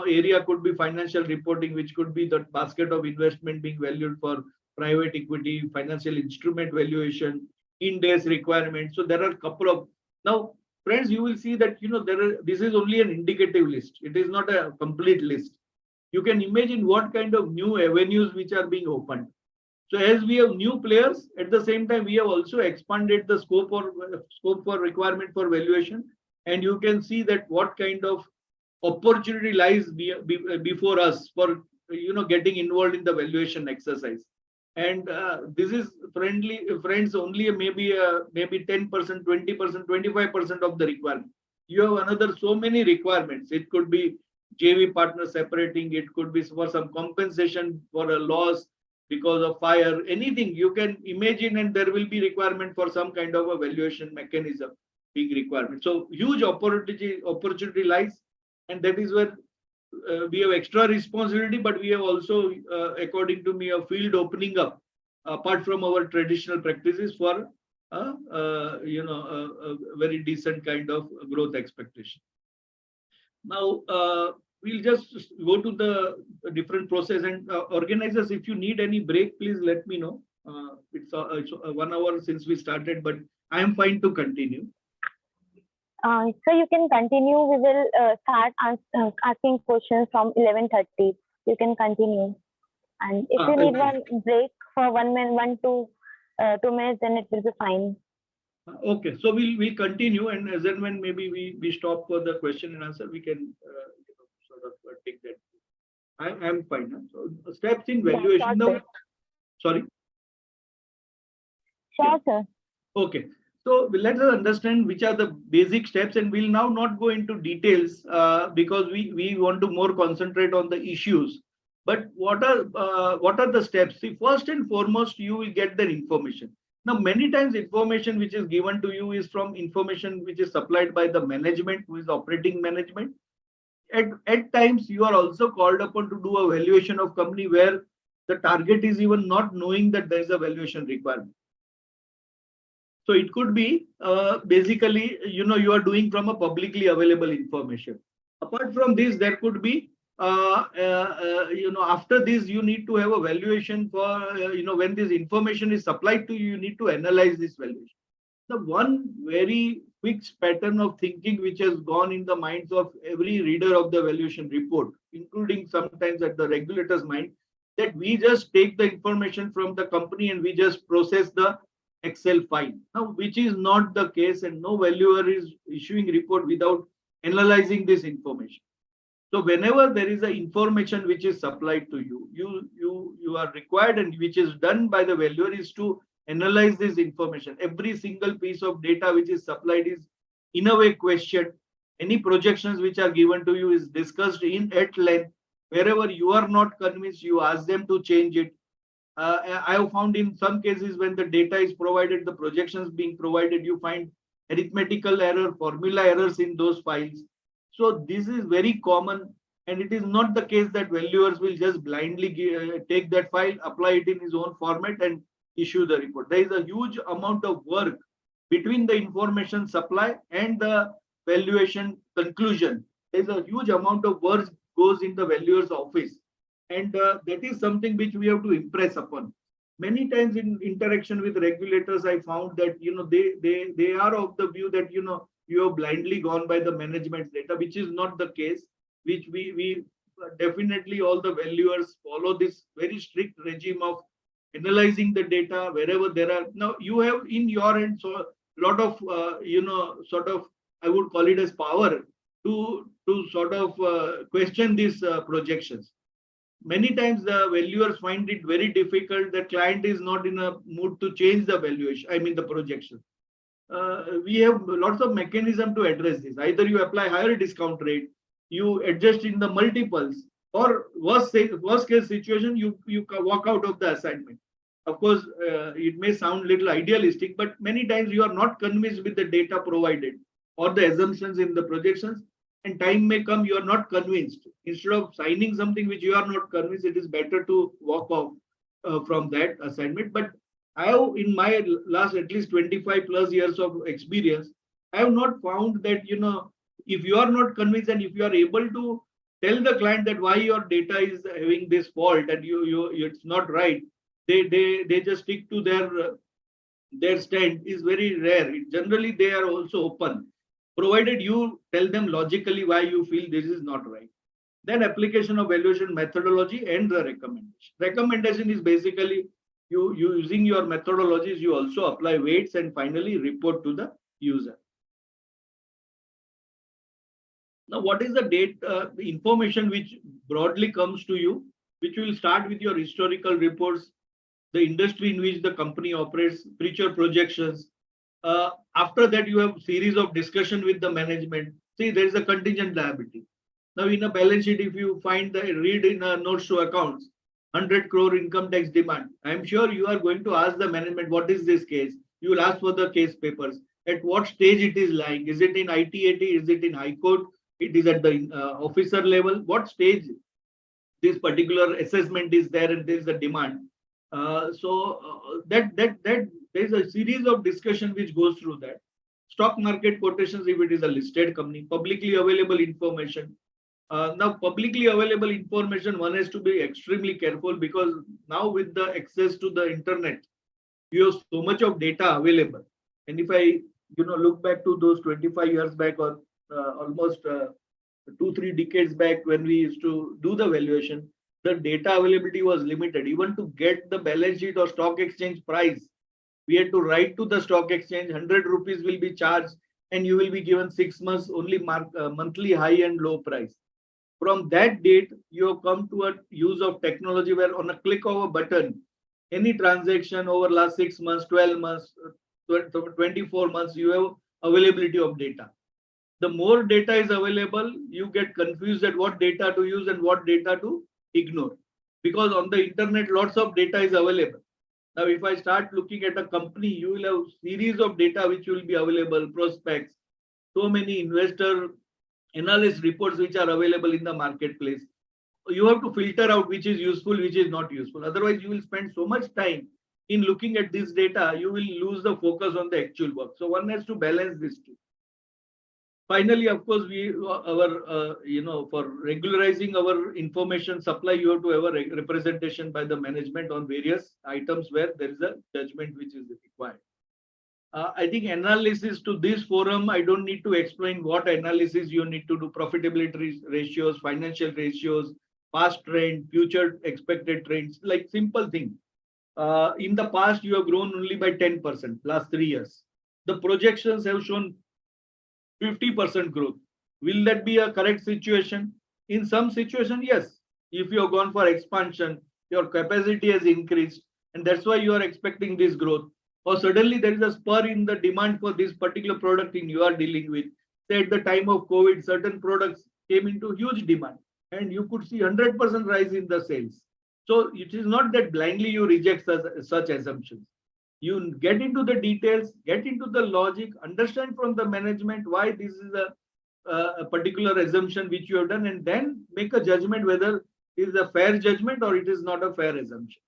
area could be financial reporting, which could be the basket of investment being valued for private equity, financial instrument valuation, index requirements. So there are a couple of, now friends, you will see that this is only an indicative list. It is not a complete list. You can imagine what kind of new avenues which are being opened. So as we have new players, at the same time we have also expanded the scope for requirement for valuation, and you can see that what kind of opportunity lies before us for getting involved in the valuation exercise. And this is friends, only maybe 10%, 20%, 25% of the requirement. You have another so many requirements. It could be JV partner separating, it could be for some compensation for a loss because of fire, anything you can imagine, and there will be requirement for some kind of a valuation mechanism being requirement. So huge opportunity lies, and that is where we have extra responsibility, but we have also, according to me, a field opening up apart from our traditional practices for a very decent kind of growth expectation. Now we'll just go to the different process, and organizers, if you need any break, please let me know. It's 1 hour since we started, but I am fine to continue. So you can continue. We will start asking questions from 11:30. You can continue. And if you need one break for 1 minute, 1 to 2 minutes, then it will be fine. Okay, so we'll continue, and as and when maybe we stop for the question and answer, we can sort of take that. I'm fine. So steps in valuation. Yeah, sure, sorry. Sure, sir. Okay. So let us understand which are the basic steps, and we'll now not go into details because we want to more concentrate on the issues. But what are the steps? See, first and foremost, you will get the information. Now, many times information which is given to you is from information which is supplied by the management, who is operating management. At times, you are also called upon to do a valuation of company where the target is even not knowing that there is a valuation requirement. So it could be basically, you are doing from a publicly available information. Apart from this, there could be, after this, you need to have a valuation for, when this information is supplied to you, you need to analyze this valuation. The one very fixed pattern of thinking which has gone in the minds of every reader of the valuation report, including sometimes at the regulator's mind, that we just take the information from the company and we just process the Excel file. Now, which is not the case, and no valuer is issuing report without analyzing this information. So whenever there is a information which is supplied to you, you are required, and which is done by the valuer, is to analyze this information. Every single piece of data which is supplied is in a way questioned. Any projections which are given to you is discussed in at length. Wherever you are not convinced, you ask them to change it. I have found in some cases when the data is provided, the projections being provided, you find arithmetical error, formula errors in those files. So this is very common, and it is not the case that valuers will just blindly take that file, apply it in his own format, and issue the report. There is a huge amount of work between the information supply and the valuation conclusion. There is a huge amount of work goes in the valuer's office, and that is something which we have to impress upon. Many times in interaction with regulators, I found that they are of the view that you have blindly gone by the management's data, which is not the case. Which we definitely, all the valuers follow this very strict regime of analyzing the data wherever there are. Now you have in your hand so a lot of sort of, I would call it as power to sort of question these projections. Many times the valuers find it very difficult. The client is not in a mood to change the valuation, I mean the projection. We have lots of mechanism to address this. Either you apply higher discount rate, you adjust in the multiples, or worst case situation, you walk out of the assignment. Of course, it may sound little idealistic, but many times you are not convinced with the data provided or the assumptions in the projections, and time may come you are not convinced. Instead of signing something which you are not convinced, it is better to walk off from that assignment. But I have, in my last at least 25 plus years of experience, I have not found that, if you are not convinced and if you are able to tell the client that why your data is having this fault and it's not right, they just stick to their stand, is very rare. Generally, they are also open, provided you tell them logically why you feel this is not right. Then application of valuation methodology and the recommendation. Recommendation is basically you using your methodologies, you also apply weights and finally report to the user. Now, what is the data, the information which broadly comes to you, which will start with your historical reports, the industry in which the company operates, future projections. After that, you have series of discussion with the management. See, there is a contingent liability. Now, in a balance sheet, if you read in a notes to accounts, 100 crore income tax demand, I am sure you are going to ask the management, what is this case? You will ask for the case papers. At what stage it is lying? Is it in ITAT? Is it in High Court? It is at the officer level. What stage this particular assessment is there, and there is a demand. That there is a series of discussion which goes through that. Stock market quotations, if it is a listed company, publicly available information. Now, publicly available information, one has to be extremely careful, because now with the access to the internet, you have so much of data available. And if I look back to those 25 years back, or almost 2-3 decades back, when we used to do the valuation, the data availability was limited. Even to get the balance sheet or stock exchange price, we had to write to the stock exchange, 100 rupees will be charged, and you will be given 6 months only monthly high and low price. From that date, you have come to a use of technology where on a click of a button, any transaction over last 6 months, 12 months, 24 months, you have availability of data. The more data is available, you get confused at what data to use and what data to ignore, because on the internet lots of data is available. Now, if I start looking at a company, you will have series of data which will be available, prospects, so many investor analyst reports which are available in the marketplace. You have to filter out which is useful, which is not useful. Otherwise, you will spend so much time in looking at this data, you will lose the focus on the actual work. So one has to balance this too. Finally, of course, for regularizing our information supply, you have to have a representation by the management on various items where there is a judgment which is required. I think analysis to this forum, I don't need to explain what analysis you need to do: profitability ratios, financial ratios, past trend, future expected trends, like simple things. In the past, you have grown only by 10% last 3 years. The projections have shown 50% growth. Will that be a correct situation? In some situation, yes. If you have gone for expansion, your capacity has increased, and that's why you are expecting this growth. Or suddenly there is a spur in the demand for this particular product in you are dealing with. Say at the time of COVID, certain products came into huge demand, and you could see 100% rise in the sales. So it is not that blindly you reject such assumptions. You get into the details, get into the logic, understand from the management why this is a particular assumption which you have done, and then make a judgment whether it is a fair judgment or it is not a fair assumption.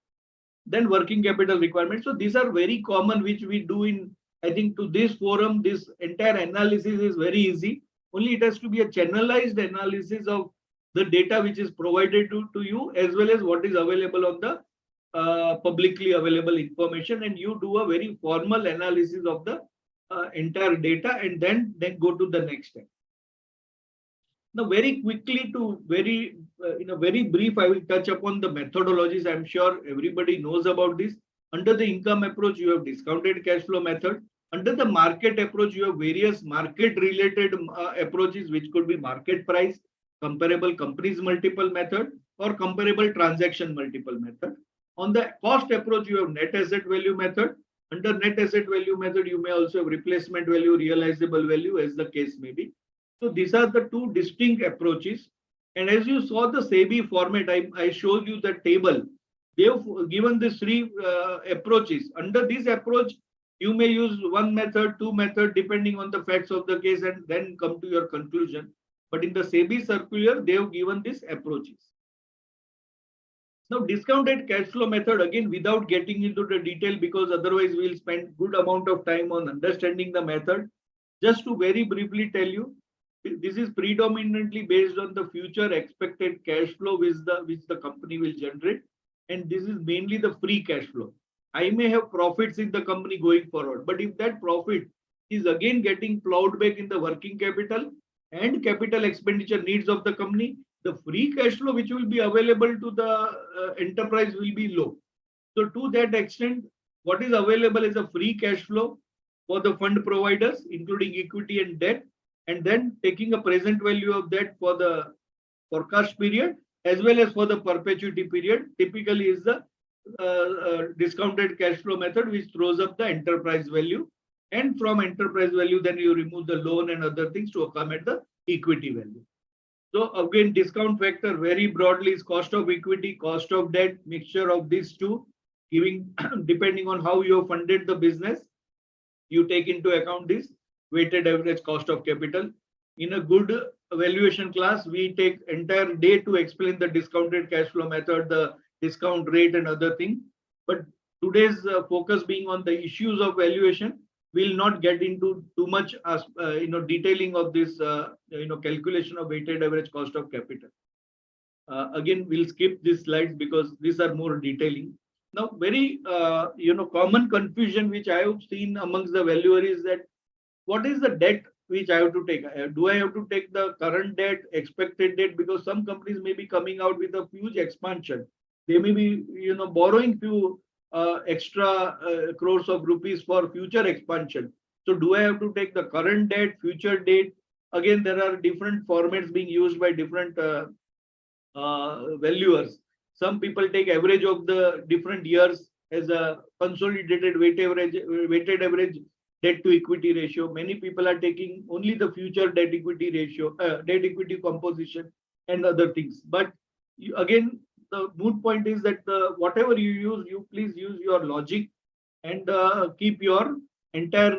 Then working capital requirements. So these are very common, which we do in, I think, to this forum. This entire analysis is very easy. Only it has to be a generalized analysis of the data which is provided to you, as well as what is available on the publicly available information, and you do a very formal analysis of the entire data, and then go to the next step. Now, very quickly, to very in a very brief, I will touch upon the methodologies. I'm sure everybody knows about this. Under the income approach, you have discounted cash flow method. Under the market approach, you have various market related approaches, which could be market price, comparable companies multiple method, or comparable transaction multiple method. On the cost approach, you have net asset value method. Under net asset value method, you may also have replacement value, realizable value, as the case may be. So these are the two distinct approaches. And as you saw the SEBI format, I showed you the table. They have given these three approaches. Under this approach, you may use one method, two method, depending on the facts of the case, and then come to your conclusion. But in the SEBI circular, they have given these approaches. Now, discounted cash flow method, again, without getting into the detail, because otherwise we'll spend good amount of time on understanding the method. Just to very briefly tell you, this is predominantly based on the future expected cash flow which the company will generate, and this is mainly the free cash flow. I may have profits in the company going forward, but if that profit is again getting plowed back in the working capital and capital expenditure needs of the company, the free cash flow which will be available to the enterprise will be low. So to that extent, what is available is a free cash flow for the fund providers, including equity and debt, and then taking a present value of that for the forecast period as well as for the perpetuity period. Typically is the discounted cash flow method, which throws up the enterprise value, and from enterprise value then you remove the loan and other things to accommodate the equity value. So again, discount factor very broadly is cost of equity, cost of debt, mixture of these two, giving depending on how you have funded the business, you take into account this weighted average cost of capital. In a good valuation class, we take entire day to explain the discounted cash flow method, the discount rate and other thing. But today's focus being on the issues of valuation, will not get into too much detailing of this calculation of weighted average cost of capital. Again, we'll skip these slides because these are more detailing. Now, very common confusion which I have seen amongst the valuer is that what is the debt which I have to take? Do I have to take the current debt, expected debt? Because some companies may be coming out with a huge expansion. They may be borrowing few extra crores of rupees for future expansion. So do I have to take the current debt, future debt? Again, there are different formats being used by different valuers. Some people take average of the different years as a consolidated weighted average debt to equity ratio. Many people are taking only the future debt equity ratio, debt equity composition and other things. But again, the moot point is that whatever you use, you please use your logic and keep your entire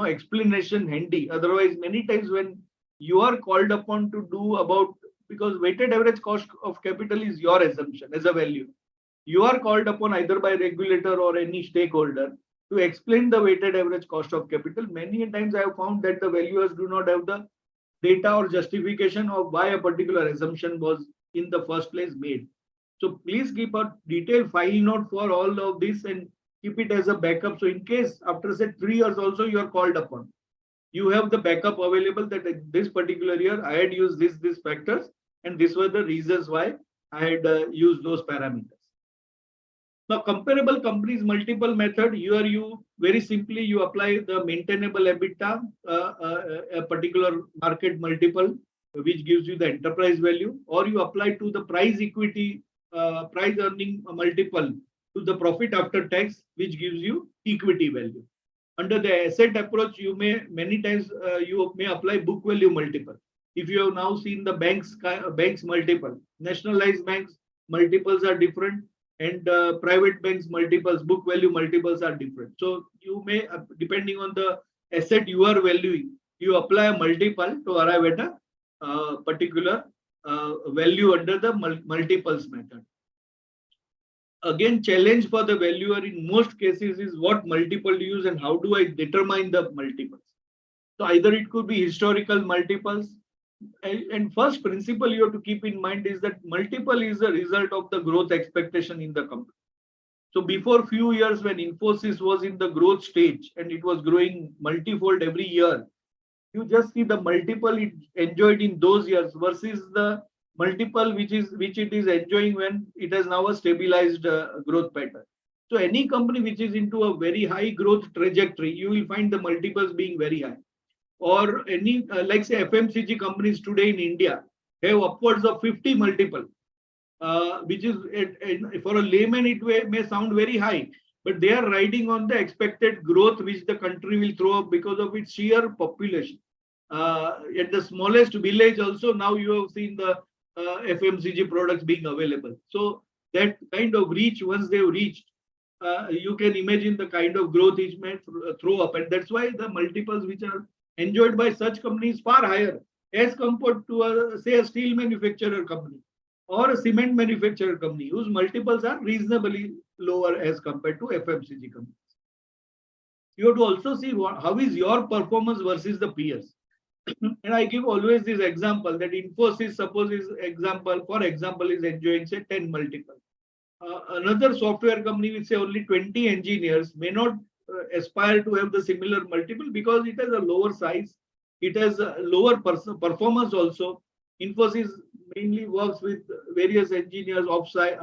explanation handy. Otherwise, many times when you are called upon to do about, because weighted average cost of capital is your assumption as a value, you are called upon either by regulator or any stakeholder to explain the weighted average cost of capital. Many times I have found that the valuers do not have the data or justification of why a particular assumption was in the first place made. So please keep a detailed file note for all of this and keep it as a backup. So in case after say 3 years also you are called upon, you have the backup available that this particular year I had used these factors and these were the reasons why I had used those parameters. Now, comparable companies multiple method. You very simply you apply the maintainable EBITDA, a particular market multiple, which gives you the enterprise value, or you apply to the price equity, price earning multiple to the profit after tax, which gives you equity value. Under the asset approach, you may many times you may apply book value multiple. If you have now seen the banks multiple, nationalized banks multiples are different, and private banks multiples, book value multiples are different. So you may, depending on the asset you are valuing, you apply a multiple to arrive at a particular value under the multiples method. Again, challenge for the valuer in most cases is what multiple to use and how do I determine the multiples. So either it could be historical multiples, and first principle you have to keep in mind is that multiple is a result of the growth expectation in the company. So before few years, when Infosys was in the growth stage and it was growing multifold every year, you just see the multiple it enjoyed in those years versus the multiple which it is enjoying when it has now a stabilized growth pattern. So any company which is into a very high growth trajectory, you will find the multiples being very high. Or any like say FMCG companies today in India have upwards of 50 multiple, which is for a layman it may sound very high, but they are riding on the expected growth which the country will throw up because of its sheer population. At the smallest village also now you have seen the FMCG products being available. So that kind of reach, once they've reached, you can imagine the kind of growth it may throw up, and that's why the multiples which are enjoyed by such companies far higher as compared to say a steel manufacturer company or a cement manufacturer company whose multiples are reasonably lower as compared to FMCG companies. You have to also see how is your performance versus the peers. And I give always this example that Infosys, suppose for example, is enjoying say 10 multiple. Another software company with say only 20 engineers may not aspire to have the similar multiple because it has a lower size, it has a lower performance also. Infosys mainly works with various engineers off-site,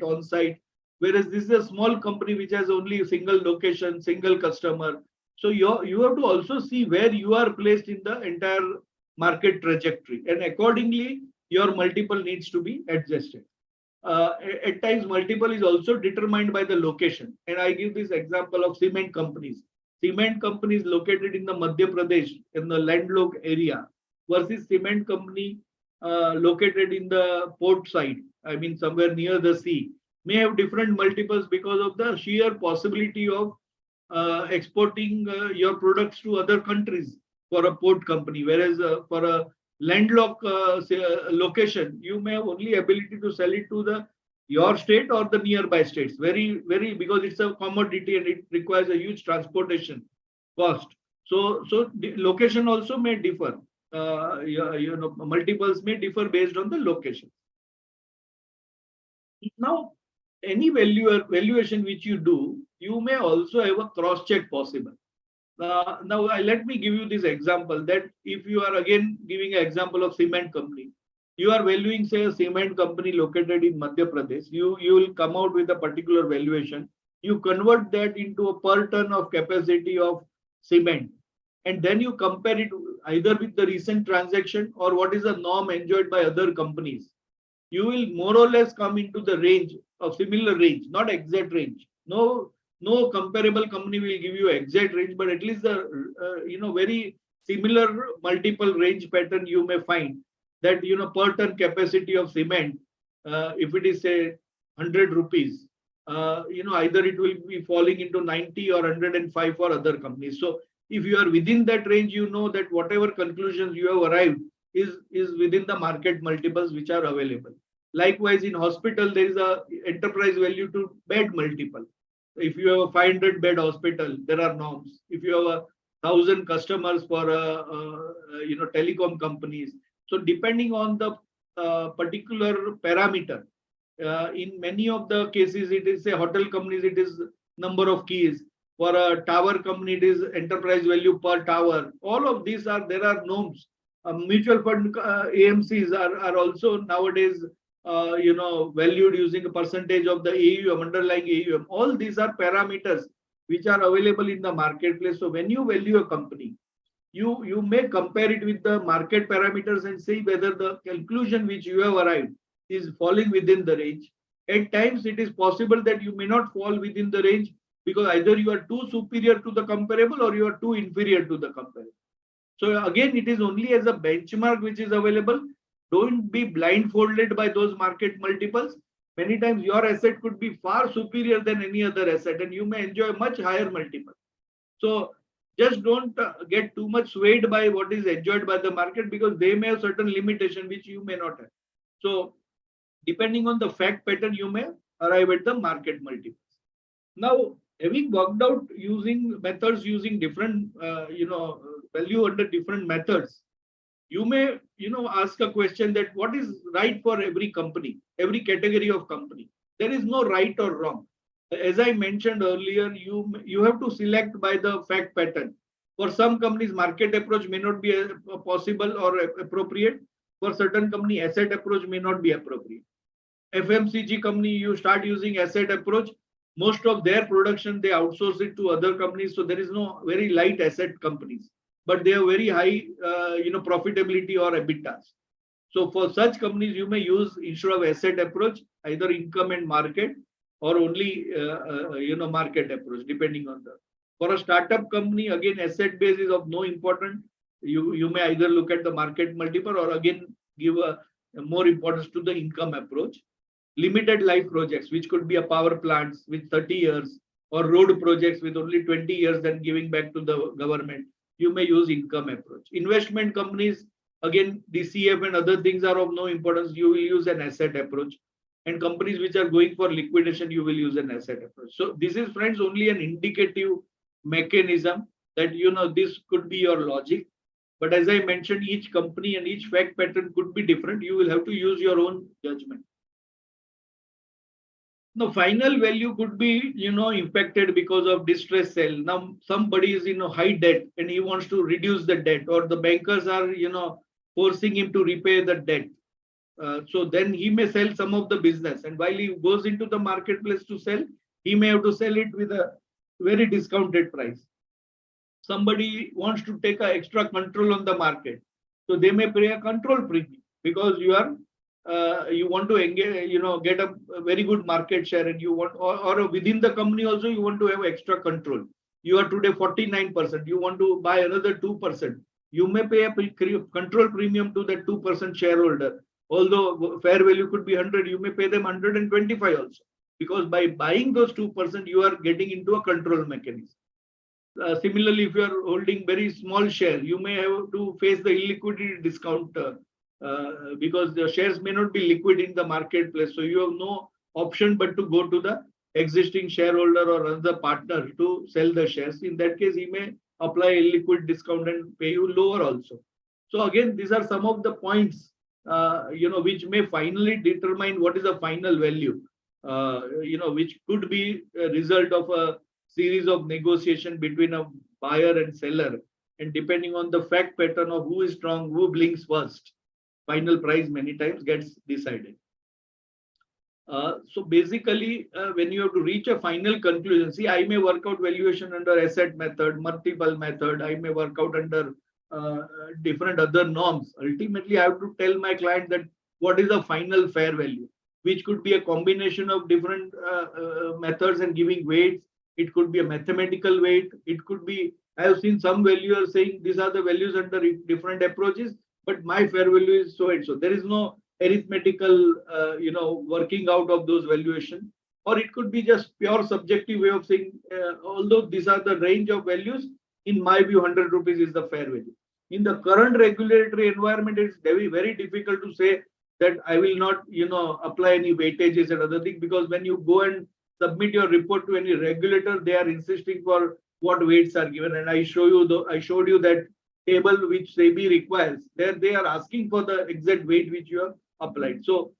on-site, whereas this is a small company which has only a single location, single customer. So you have to also see where you are placed in the entire market trajectory, and accordingly your multiple needs to be adjusted. At times multiple is also determined by the location, and I give this example of cement companies. Cement companies located in the Madhya Pradesh in the landlocked area versus cement company located in the port side, I mean somewhere near the sea, may have different multiples because of the sheer possibility of exporting your products to other countries for a port company, whereas for a landlocked location, you may have only ability to sell it to your state or the nearby states. Very because it's a commodity and it requires a huge transportation cost. So the location also may differ. Multiples may differ based on the location. Now, any valuation which you do, you may also have a cross check possible. Now let me give you this example that if you are again giving an example of cement company, you are valuing say a cement company located in Madhya Pradesh, you will come out with a particular valuation. You convert that into a per ton of capacity of cement, and then you compare it either with the recent transaction or what is the norm enjoyed by other companies. You will more or less come into the range of similar range, not exact range. No comparable company will give you exact range, but at least the very similar multiple range pattern you may find that per ton capacity of cement, if it is say 100 rupees, either it will be falling into 90 or 105 for other companies. So if you are within that range, you know that whatever conclusions you have arrived is within the market multiples which are available. Likewise, in hospital, there is a enterprise value to bed multiple. If you have a 500 bed hospital, there are norms. If you have 1,000 customers for telecom companies, so depending on the particular parameter, in many of the cases, it is a hotel companies, it is number of keys. For a tower company, it is enterprise value per tower. All of these there are norms. Mutual fund AMCs are also nowadays valued using a percentage of the AUM, underlying AUM. All these are parameters which are available in the marketplace. So when you value a company, you may compare it with the market parameters and see whether the conclusion which you have arrived is falling within the range. At times, it is possible that you may not fall within the range because either you are too superior to the comparable or you are too inferior to the comparable. So again, it is only as a benchmark which is available. Don't be blindfolded by those market multiples. Many times your asset could be far superior than any other asset and you may enjoy a much higher multiple. So just don't get too much swayed by what is enjoyed by the market because they may have certain limitation which you may not have. So depending on the fact pattern, you may arrive at the market multiples. Now, having worked out using methods using different, value under different methods, you may, ask a question that what is right for every company, every category of company. There is no right or wrong. As I mentioned earlier, you have to select by the fact pattern. For some companies, market approach may not be possible or appropriate. For certain company, asset approach may not be appropriate. FMCG company, you start using asset approach. Most of their production, they outsource it to other companies. So there is no very light asset companies, but they have very high, profitability or EBITDAs. So for such companies, you may use instead of asset approach, either income and market or only, market approach, depending on the. For a startup company, again, asset base is of no importance. You may either look at the market multiple or again give a more importance to the income approach. Limited life projects, which could be a power plants with 30 years or road projects with only 20 years, then giving back to the government, you may use income approach. Investment companies, again, DCF and other things are of no importance. You will use an asset approach. And companies which are going for liquidation, you will use an asset approach. So this is, friends, only an indicative mechanism that, this could be your logic. But as I mentioned, each company and each fact pattern could be different. You will have to use your own judgment. The final value could be, impacted because of distress sale. Now, somebody is in high debt and he wants to reduce the debt, or the bankers are, forcing him to repay the debt. So then he may sell some of the business. And while he goes into the marketplace to sell, he may have to sell it with a very discounted price. Somebody wants to take an extra control on the market. So they may pay a control premium because you want to engage, get a very good market share, and you want, or within the company also, you want to have extra control. You are today 49%, you want to buy another 2%. You may pay a control premium to that 2% shareholder. Although fair value could be 100, you may pay them 125 also. Because by buying those 2%, you are getting into a control mechanism. Similarly, if you are holding very small share, you may have to face the illiquidity discount because the shares may not be liquid in the marketplace. So you have no option but to go to the existing shareholder or another partner to sell the shares. In that case, he may apply a liquid discount and pay you lower also. So again, these are some of the points, which may finally determine what is the final value, which could be a result of a series of negotiation between a buyer and seller. And depending on the fact pattern of who is strong, who blinks first, final price many times gets decided. So basically, when you have to reach a final conclusion, see, I may work out valuation under asset method, multiple method, I may work out under different other norms. Ultimately, I have to tell my client that what is the final fair value, which could be a combination of different methods and giving weights. It could be a mathematical weight. It could be, I have seen some valuers saying these are the values under different approaches, but my fair value is so and so. There is no arithmetical, working out of those valuation. Or it could be just pure subjective way of saying, although these are the range of values, in my view, 100 rupees is the fair value. In the current regulatory environment, it's very, very difficult to say that I will not, apply any weightages and other things, because when you go and submit your report to any regulator, they are insisting for what weights are given. And I showed you that table which SEBI requires. There they are asking for the exact weight which you have applied. So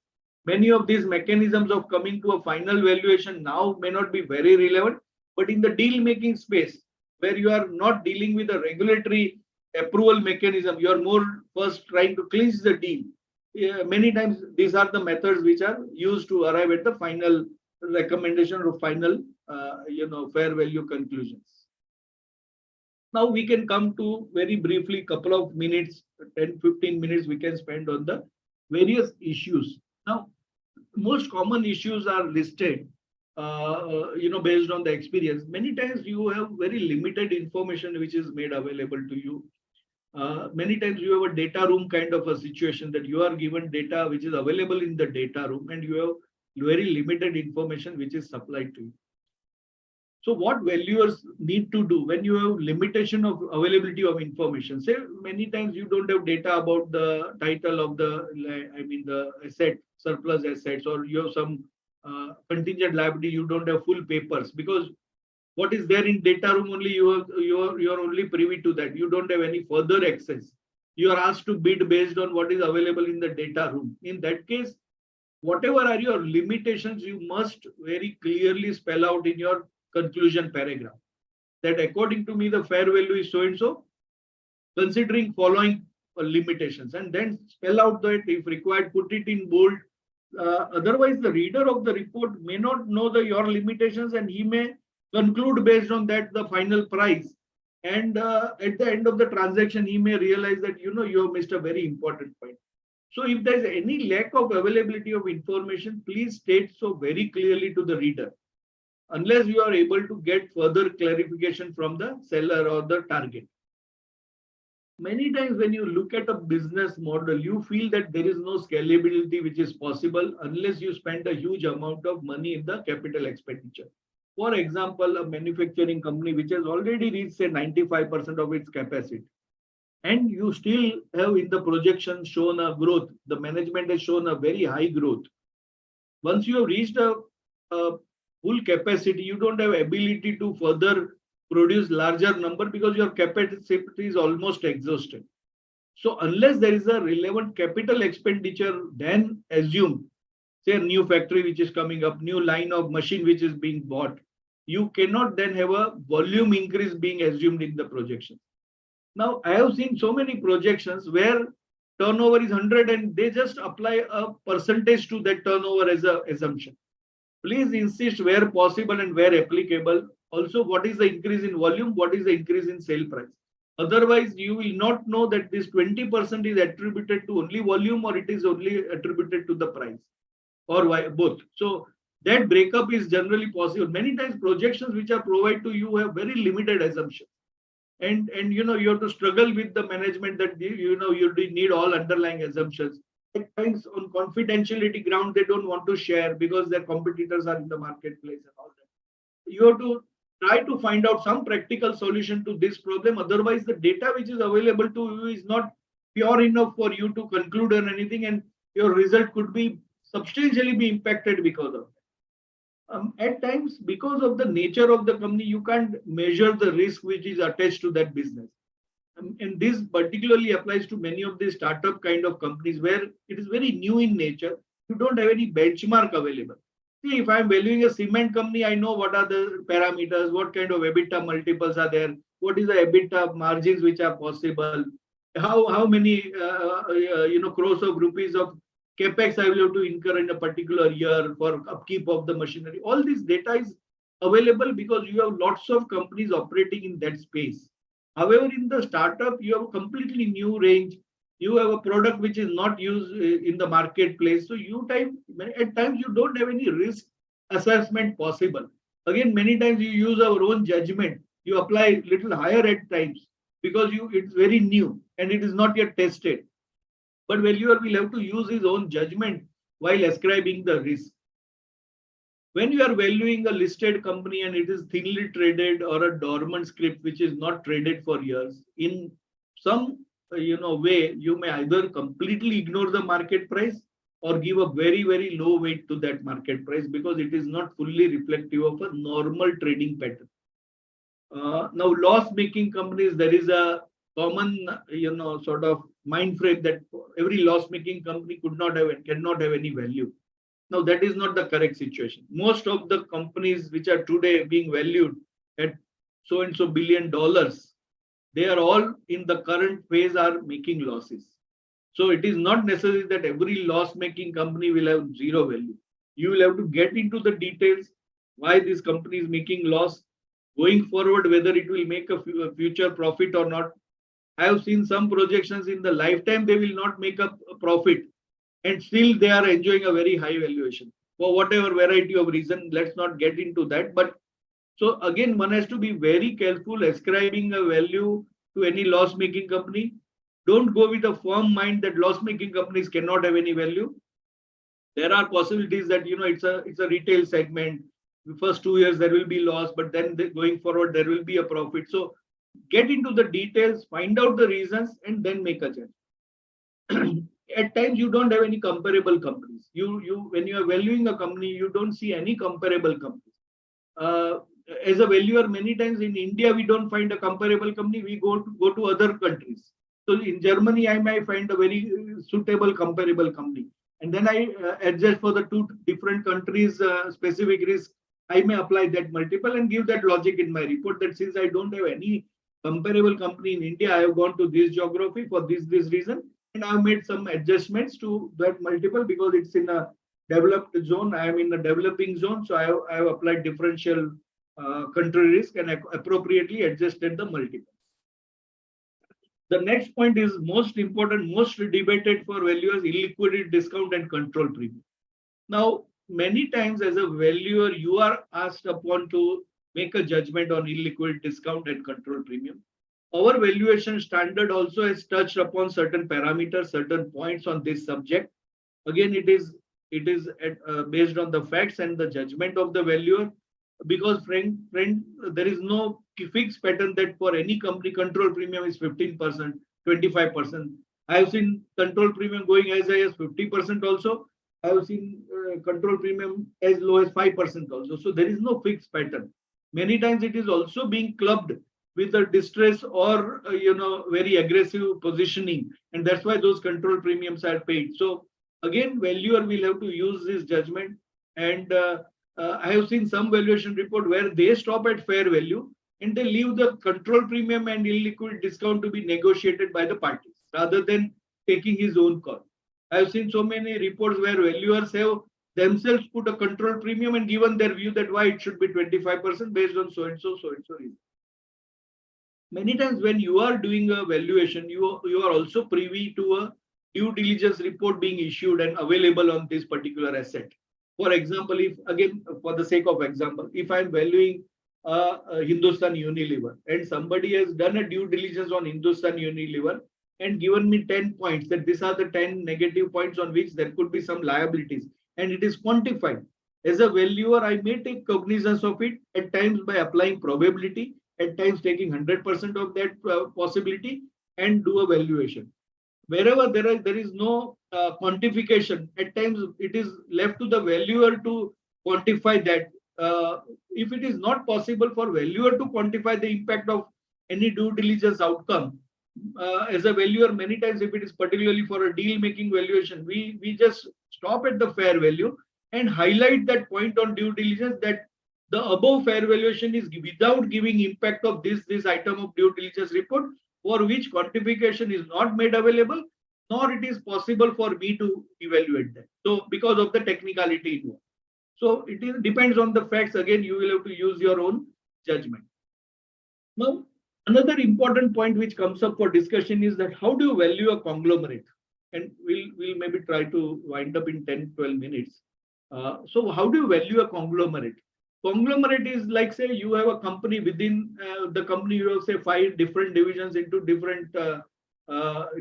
many of these mechanisms of coming to a final valuation now may not be very relevant, but in the deal making space, where you are not dealing with a regulatory approval mechanism, you are more first trying to clinch the deal. many times these are the methods which are used to arrive at the final recommendation or final, fair value conclusions. Now we can come to very briefly, couple of minutes, 10-15 minutes we can spend on the various issues. Now, most common issues are listed, based on the experience. Many times you have very limited information which is made available to you. Many times you have a data room kind of a situation that you are given data which is available in the data room and you have very limited information which is supplied to you. So what valuers need to do when you have limitation of availability of information? Say many times you don't have data about the title of the asset, surplus assets, or you have some contingent liability, you don't have full papers because what is there in data room only you are only privy to that. You don't have any further access. You are asked to bid based on what is available in the data room. In that case, whatever are your limitations, you must very clearly spell out in your conclusion paragraph that according to me the fair value is so and so, considering following limitations, and then spell out that if required put it in bold. Otherwise the reader of the report may not know your limitations and he may conclude based on that the final price, and at the end of the transaction he may realize that you have missed a very important point. So if there is any lack of availability of information, please state so very clearly to the reader, unless you are able to get further clarification from the seller or the target. Many times when you look at a business model, you feel that there is no scalability which is possible unless you spend a huge amount of money in the capital expenditure. For example, a manufacturing company which has already reached say 95% of its capacity, and you still have in the projection shown a growth, the management has shown a very high growth. Once you have reached a full capacity, you don't have ability to further produce larger number because your capacity is almost exhausted. So unless there is a relevant capital expenditure then assumed, say a new factory which is coming up, new line of machine which is being bought, you cannot then have a volume increase being assumed in the projection. Now I have seen so many projections where turnover is 100 and they just apply a percentage to that turnover as an assumption. Please insist where possible and where applicable. Also, what is the increase in volume? What is the increase in sale price? Otherwise, you will not know that this 20% is attributed to only volume or it is only attributed to the price or both. So that breakup is generally possible. Many times projections which are provided to you have very limited assumptions. And you have to struggle with the management that you need all underlying assumptions. At times on confidentiality ground, they don't want to share because their competitors are in the marketplace and all that. You have to try to find out some practical solution to this problem. Otherwise, the data which is available to you is not pure enough for you to conclude on anything, and your result could be substantially be impacted because of that. At times, because of the nature of the company, you can't measure the risk which is attached to that business. And this particularly applies to many of the startup kind of companies where it is very new in nature. You don't have any benchmark available. See, if I'm valuing a cement company, I know what are the parameters, what kind of EBITDA multiples are there, what is the EBITDA margins which are possible, how many crores of rupees of capex I will have to incur in a particular year for upkeep of the machinery. All this data is available because you have lots of companies operating in that space. However, in the startup, you have a completely new range. You have a product which is not used in the marketplace. So at times you don't have any risk assessment possible. Again, many times you use our own judgment. You apply little higher at times because it's very new and it is not yet tested. But valuer will have to use his own judgment while ascribing the risk. When you are valuing a listed company and it is thinly traded or a dormant script which is not traded for years, in some way, you may either completely ignore the market price or give a very, very low weight to that market price because it is not fully reflective of a normal trading pattern. Now, loss-making companies, there is a common, sort of mind frame that every loss-making company cannot have any value. Now, that is not the correct situation. Most of the companies which are today being valued at so and so $1 billion, they are all in the current phase are making losses. So it is not necessary that every loss-making company will have zero value. You will have to get into the details, why this company is making loss, going forward, whether it will make a future profit or not. I have seen some projections in the lifetime, they will not make a profit, and still they are enjoying a very high valuation for whatever variety of reason. Let's not get into that. But so again, one has to be very careful ascribing a value to any loss-making company. Don't go with a firm mind that loss-making companies cannot have any value. There are possibilities that it's a retail segment. The first 2 years there will be loss, but then going forward there will be a profit. So get into the details, find out the reasons, and then make a judgment. At times you don't have any comparable companies. When you are valuing a company, you don't see any comparable companies. As a valuer, many times in India we don't find a comparable company. We go to other countries. So in Germany, I might find a very suitable comparable company, and then I adjust for the two different countries specific risk. I may apply that multiple and give that logic in my report that since I don't have any comparable company in India, I have gone to this geography for this reason, and I have made some adjustments to that multiple because it's in a developed zone. I am in a developing zone, so I have applied differential country risk and appropriately adjusted the multiple. The next point is most important, most debated for valuers: illiquidity discount and control premium. Now, many times as a valuer, you are asked upon to make a judgment on illiquidity discount and control premium. Our valuation standard also has touched upon certain parameters, certain points on this subject. Again, it is based on the facts and the judgment of the valuer, because friend, there is no fixed pattern that for any company control premium is 15%, 25%. I have seen control premium going as high as 50% also. I have seen control premium as low as 5% also. So there is no fixed pattern. Many times it is also being clubbed with a distress or very aggressive positioning, and that's why those control premiums are paid. So again, valuer will have to use this judgment, and I have seen some valuation report where they stop at fair value and they leave the control premium and illiquid discount to be negotiated by the parties rather than taking his own call. I have seen so many reports where valuers have themselves put a control premium and given their view that why it should be 25% based on so and so reason. Many times when you are doing a valuation, you are also privy to a due diligence report being issued and available on this particular asset. For example, if again, for the sake of example, if I'm valuing Hindustan Unilever and somebody has done a due diligence on Hindustan Unilever and given me 10 points that these are the 10 negative points on which there could be some liabilities, and it is quantified. As a valuer, I may take cognizance of it at times by applying probability, at times taking 100% of that possibility and do a valuation. Wherever there is no quantification, at times it is left to the valuer to quantify that. If it is not possible for valuer to quantify the impact of any due diligence outcome, as a valuer, many times if it is particularly for a deal making valuation, we just stop at the fair value and highlight that point on due diligence that the above fair valuation is without giving impact of this item of due diligence report, for which quantification is not made available, nor it is possible for me to evaluate that. So because of the technicality involved. So it depends on the facts. Again, you will have to use your own judgment. Now, another important point which comes up for discussion is that how do you value a conglomerate? And we'll maybe try to wind up in 10-12 minutes. So how do you value a conglomerate? Conglomerate is like, say, you have a company within the company, you have, say, 5 different divisions into different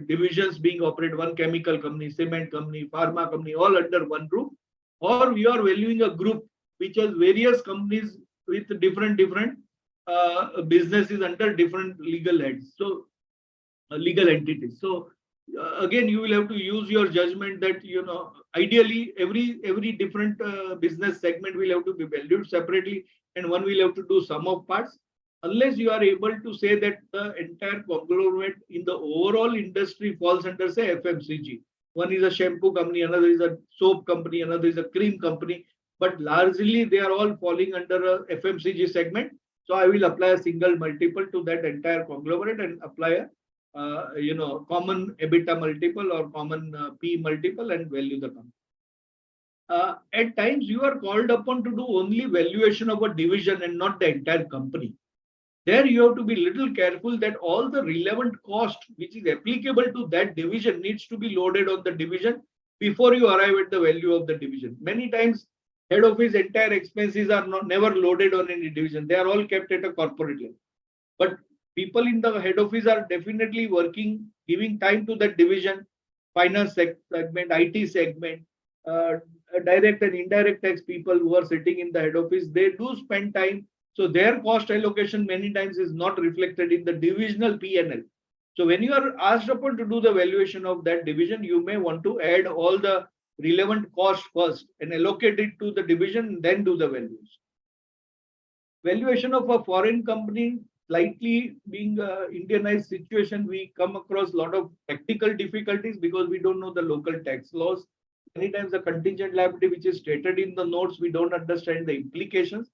divisions being operated, one chemical company, cement company, pharma company, all under one roof. Or you are valuing a group which has various companies with different businesses under different legal heads, so legal entities. So again, you will have to use your judgment that ideally every different business segment will have to be valued separately, and one will have to do sum of parts, unless you are able to say that the entire conglomerate in the overall industry falls under, say, FMCG. One is a shampoo company, another is a soap company, another is a cream company, but largely they are all falling under a FMCG segment. So I will apply a single multiple to that entire conglomerate and apply common EBITDA multiple or common P multiple and value the company. At times you are called upon to do only valuation of a division and not the entire company. There you have to be little careful that all the relevant cost which is applicable to that division needs to be loaded on the division before you arrive at the value of the division. Many times head office entire expenses are never loaded on any division. They are all kept at a corporate level. But people in the head office are definitely working, giving time to that division, finance segment, IT segment, direct and indirect tax people who are sitting in the head office. They do spend time. So their cost allocation many times is not reflected in the divisional P&L. So when you are asked upon to do the valuation of that division, you may want to add all the relevant cost first and allocate it to the division, then do the valuation. Valuation of a foreign company, slightly being an Indianized situation, we come across a lot of technical difficulties because we don't know the local tax laws. Many times the contingent liability which is stated in the notes, we don't understand the implications.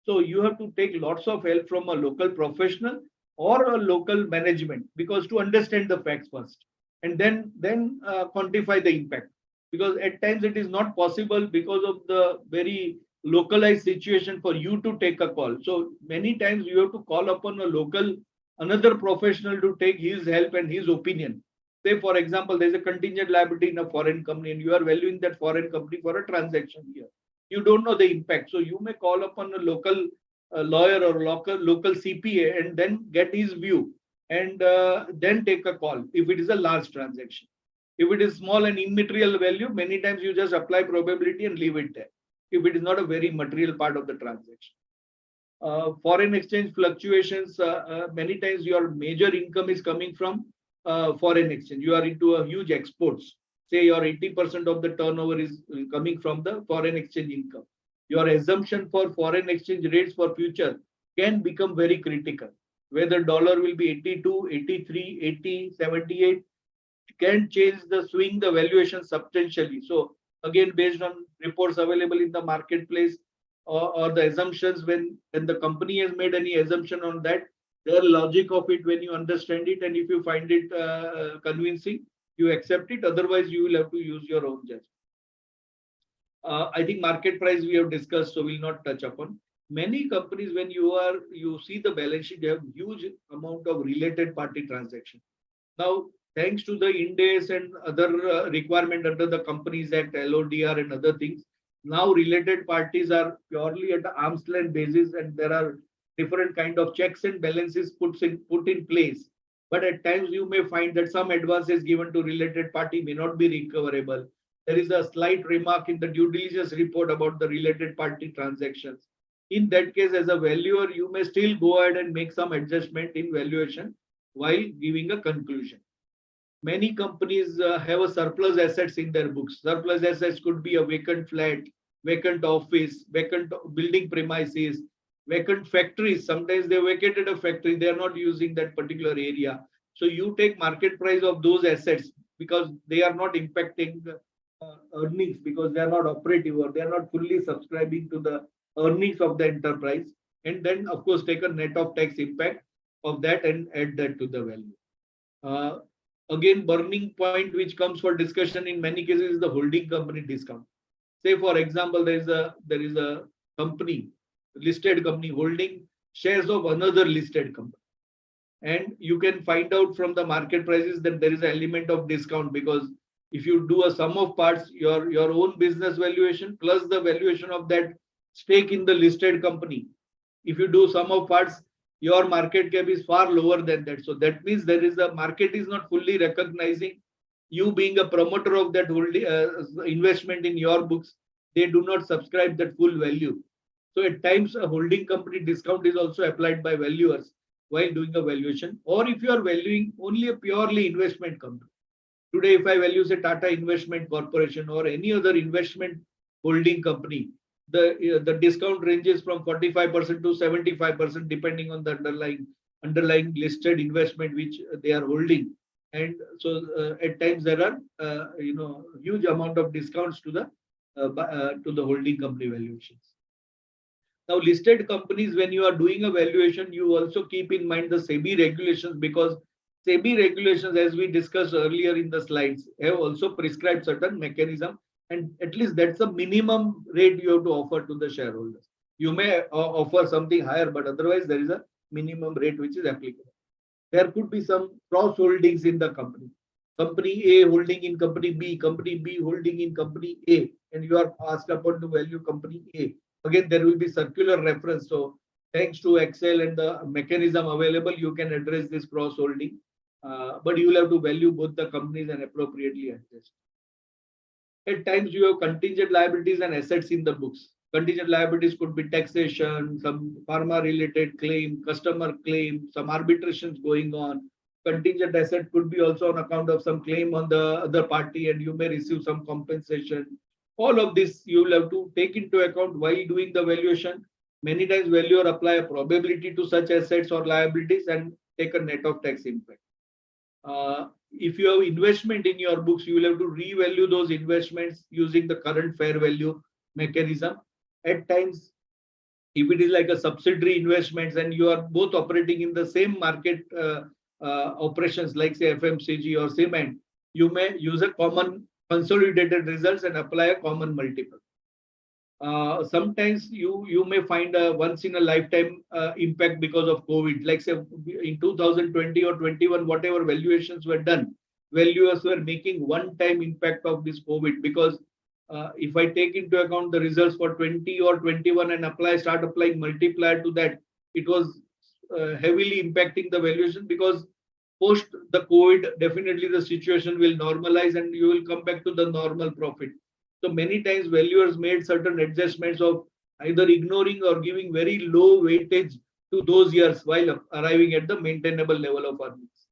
So you have to take lots of help from a local professional or a local management, because to understand the facts first and then quantify the impact. Because at times it is not possible because of the very localized situation for you to take a call. So many times you have to call upon a local, another professional to take his help and his opinion. Say, for example, there's a contingent liability in a foreign company and you are valuing that foreign company for a transaction here. You don't know the impact. So you may call upon a local lawyer or local CPA and then get his view and then take a call if it is a large transaction. If it is small and immaterial value, many times you just apply probability and leave it there, if it is not a very material part of the transaction. Foreign exchange fluctuations, many times your major income is coming from foreign exchange. You are into a huge exports. Say your 80% of the turnover is coming from the foreign exchange income. Your assumption for foreign exchange rates for future can become very critical. Whether dollar will be 82, 83, 80, 78, can change swing the valuation substantially. So again, based on reports available in the marketplace or the assumptions when the company has made any assumption on that, their logic of it, when you understand it and if you find it convincing, you accept it. Otherwise, you will have to use your own judgment. I think market price we have discussed, so we'll not touch upon. Many companies, when you see the balance sheet, they have huge amount of related party transaction. Now, thanks to the Ind AS and other requirement under the Companies Act, LODR and other things, now related parties are purely at the arm's length basis, and there are different kind of checks and balances put in place. But at times you may find that some advances given to related party may not be recoverable. There is a slight remark in the due diligence report about the related party transactions. In that case, as a valuer, you may still go ahead and make some adjustment in valuation while giving a conclusion. Many companies have a surplus assets in their books. Surplus assets could be a vacant flat, vacant office, vacant building premises, vacant factories. Sometimes they vacated a factory, they are not using that particular area. So you take market price of those assets because they are not impacting earnings, because they are not operative or they are not fully subscribing to the earnings of the enterprise. And then, of course, take a net of tax impact of that and add that to the value. Again, burning point which comes for discussion in many cases is the holding company discount. Say, for example, there is a company, listed company holding shares of another listed company. And you can find out from the market prices that there is an element of discount, because if you do a sum of parts, your own business valuation plus the valuation of that stake in the listed company, if you do sum of parts, your market cap is far lower than that. So that means there is a market is not fully recognizing you being a promoter of that holding investment in your books. They do not subscribe that full value. So at times a holding company discount is also applied by valuers while doing a valuation. Or if you are valuing only a purely investment company. Today, if I value say Tata Investment Corporation or any other investment holding company, the discount ranges from 45% to 75% depending on the underlying listed investment which they are holding. And so at times there are huge amount of discounts to the holding company valuations. Now, listed companies, when you are doing a valuation, you also keep in mind the SEBI regulations, because SEBI regulations, as we discussed earlier in the slides, have also prescribed certain mechanism, and at least that's the minimum rate you have to offer to the shareholders. You may offer something higher, but otherwise there is a minimum rate which is applicable. There could be some cross holdings in the company. Company A holding in company B holding in company A, and you are asked upon to value company A. Again, there will be circular reference. So thanks to Excel and the mechanism available, you can address this cross holding. But you will have to value both the companies and appropriately adjust. At times, you have contingent liabilities and assets in the books. Contingent liabilities could be taxation, some pharma-related claim, customer claim, some arbitrations going on. Contingent asset could be also on account of some claim on the other party, and you may receive some compensation. All of this you will have to take into account while doing the valuation. Many times, valuer apply a probability to such assets or liabilities and take a net of tax impact. If you have investment in your books, you will have to revalue those investments using the current fair value mechanism. At times, if it is like a subsidiary investments and you are both operating in the same market operations, like say FMCG or cement, you may use a common consolidated results and apply a common multiple. Sometimes you may find a once in a lifetime impact because of COVID. Like say in 2020 or 21, whatever valuations were done, valuers were making one-time impact of this COVID, because if I take into account the results for 20 or 21 and start applying multiplier to that, it was heavily impacting the valuation, because post the COVID, definitely the situation will normalize and you will come back to the normal profit. So many times valuers made certain adjustments of either ignoring or giving very low weightage to those years while arriving at the maintainable level of earnings.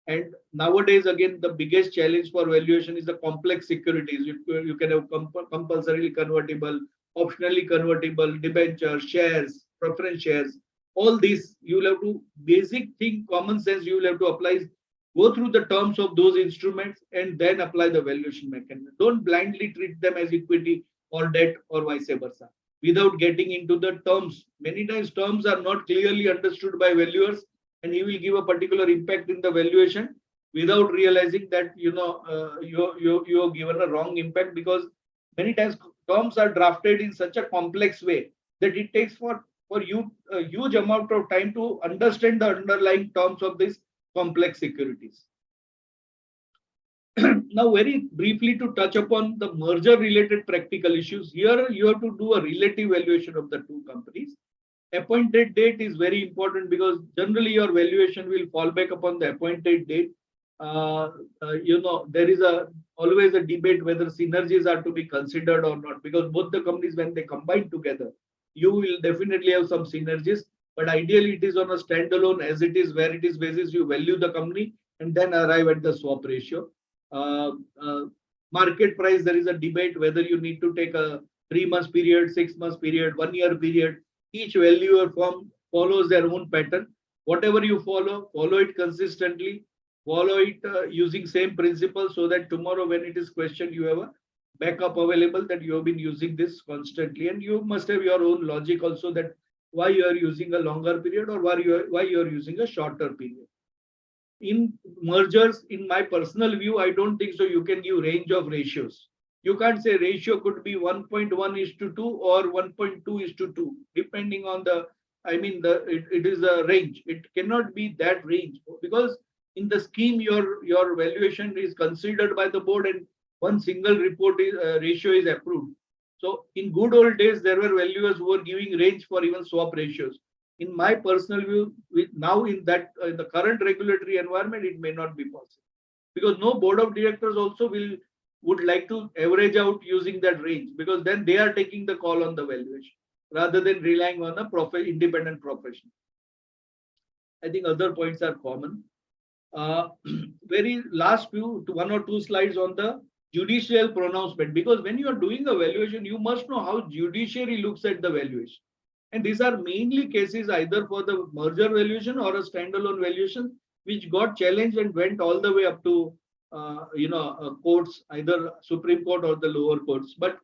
And nowadays, again, the biggest challenge for valuation is the complex securities. You can have compulsorily convertible, optionally convertible, debenture, shares, preference shares. All these, you will have to, basic thing, common sense, you will have to apply. Go through the terms of those instruments and then apply the valuation mechanism. Don't blindly treat them as equity or debt or vice versa without getting into the terms. Many times terms are not clearly understood by valuers, and he will give a particular impact in the valuation without realizing that you are given a wrong impact, because many times terms are drafted in such a complex way that it takes for you a huge amount of time to understand the underlying terms of this complex securities. Now, very briefly to touch upon the merger related practical issues. Here you have to do a relative valuation of the two companies. Appointed date is very important, because generally your valuation will fall back upon the appointed date. There is always a debate whether synergies are to be considered or not, because both the companies, when they combine together, you will definitely have some synergies. But ideally, it is on a standalone as it is, where it is basis you value the company and then arrive at the swap ratio. Market price, there is a debate whether you need to take a 3 months period, 6 months period, 1 year period. Each valuer firm follows their own pattern. Whatever you follow it consistently, follow it using same principle, so that tomorrow when it is questioned, you have a backup available that you have been using this constantly. And you must have your own logic also, that why you are using a longer period or why you are using a shorter period. In mergers, in my personal view, I don't think so you can give range of ratios. You can't say ratio could be 1.1:2 or 1.2:2, depending on it is a range. It cannot be that range, because in the scheme, your valuation is considered by the board and one single report ratio is approved. So in good old days, there were valuers who were giving range for even swap ratios. In my personal view, now in the current regulatory environment, it may not be possible, because no board of directors also would like to average out using that range, because then they are taking the call on the valuation rather than relying on a independent professional. I think other points are common. Very last one or two slides on the judicial pronouncement, because when you are doing a valuation, you must know how judiciary looks at the valuation. And these are mainly cases either for the merger valuation or a standalone valuation, which got challenged and went all the way up to courts, either Supreme Court or the lower courts. But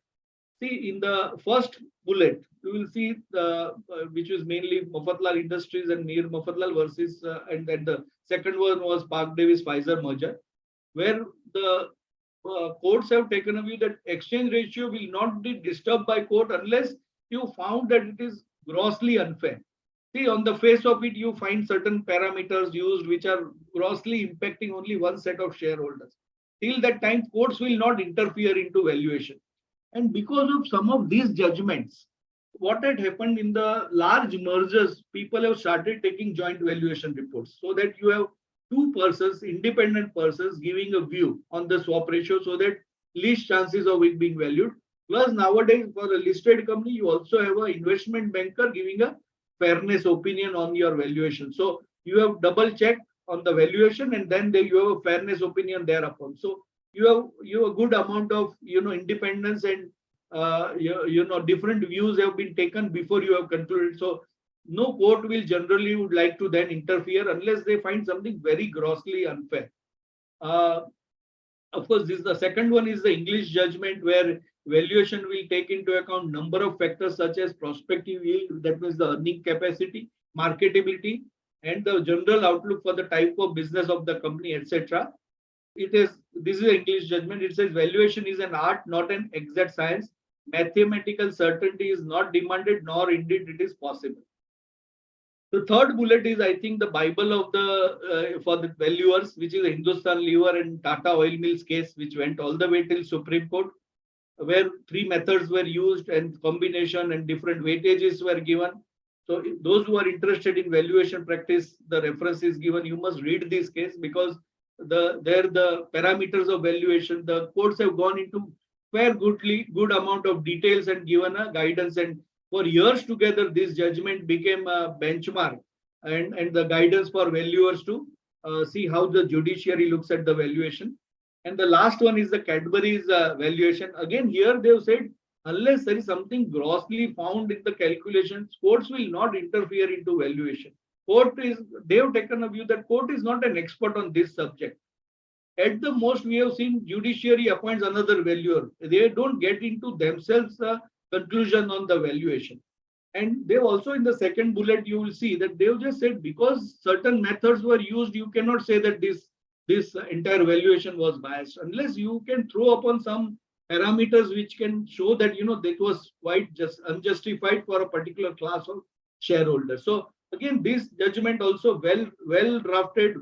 See, in the first bullet, you will see the which was mainly Mafatlal Industries and Mir Mafatlal versus, and then the second one was Park Davis Pfizer merger, where the courts have taken a view that exchange ratio will not be disturbed by court unless you found that it is grossly unfair. See, on the face of it, you find certain parameters used which are grossly impacting only one set of shareholders. Till that time, courts will not interfere into valuation. And because of some of these judgments, what had happened in the large mergers, people have started taking joint valuation reports so that you have two persons, independent persons, giving a view on the swap ratio so that least chances of it being valued. Plus, nowadays, for a listed company, you also have an investment banker giving a fairness opinion on your valuation. So you have double check on the valuation, and then you have a fairness opinion thereupon. So you have a good amount of independence, and different views have been taken before you have concluded. So no court will generally would like to then interfere unless they find something very grossly unfair. Of course, this the second one is the English judgment, where valuation will take into account number of factors such as prospective yield, that means the earning capacity, marketability, and the general outlook for the type of business of the company, etc. This is an English judgment. It says valuation is an art, not an exact science. Mathematical certainty is not demanded, nor indeed it is possible. The third bullet is, I think, the Bible of the for the valuers, which is the Hindustan Lever and Tata Oil Mills case, which went all the way till Supreme Court, where three methods were used and combination and different weightages were given. So those who are interested in valuation practice, the reference is given. You must read this case because the parameters of valuation, the courts have gone into good amount of details and given a guidance, and for years together this judgment became a benchmark and the guidance for valuers to see how the judiciary looks at the valuation. And the last one is the Cadbury's valuation. Again, here they have said unless there is something grossly found in the calculations, courts will not interfere into valuation. They have taken a view that court is not an expert on this subject. At the most, we have seen judiciary appoints another valuer. They don't get into themselves a conclusion on the valuation. And they also, in the second bullet, you will see that they have just said because certain methods were used, you cannot say that this entire valuation was biased unless you can throw upon some parameters which can show that that was quite just unjustified for a particular class of shareholders. So again, this judgment also well drafted,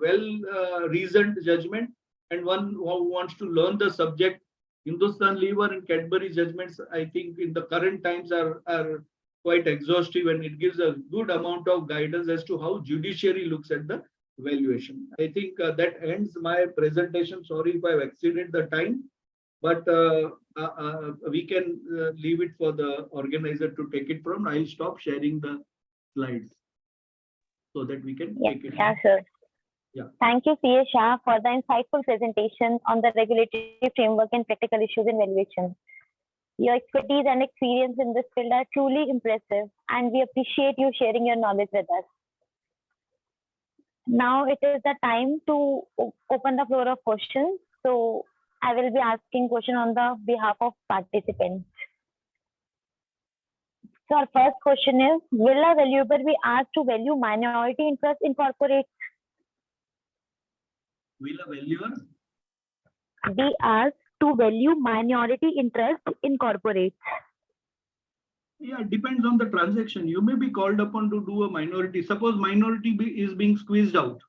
reasoned judgment, and one who wants to learn the subject, Hindustan Lever and Cadbury judgments, I think in the current times are quite exhaustive, and it gives a good amount of guidance as to how judiciary looks at the valuation. I think that ends my presentation. Sorry if I've exceeded the time, but we can leave it for the organizer to take it from. I'll stop sharing the slides so that we can take it. Yeah, sure. Yeah. Thank you, C.A. Shah, for the insightful presentation on the regulatory framework and practical issues in valuation. Your expertise and experience in this field are truly impressive, and we appreciate you sharing your knowledge with us. Now it is the time to open the floor of questions. So I will be asking questions on the behalf of participants. So our first question is, will a valuer be asked to value minority interest in corporate? Will a valuer be asked to value minority interest in corporate? Yeah, it depends on the transaction. You may be called upon to do a minority. Suppose minority is being squeezed out,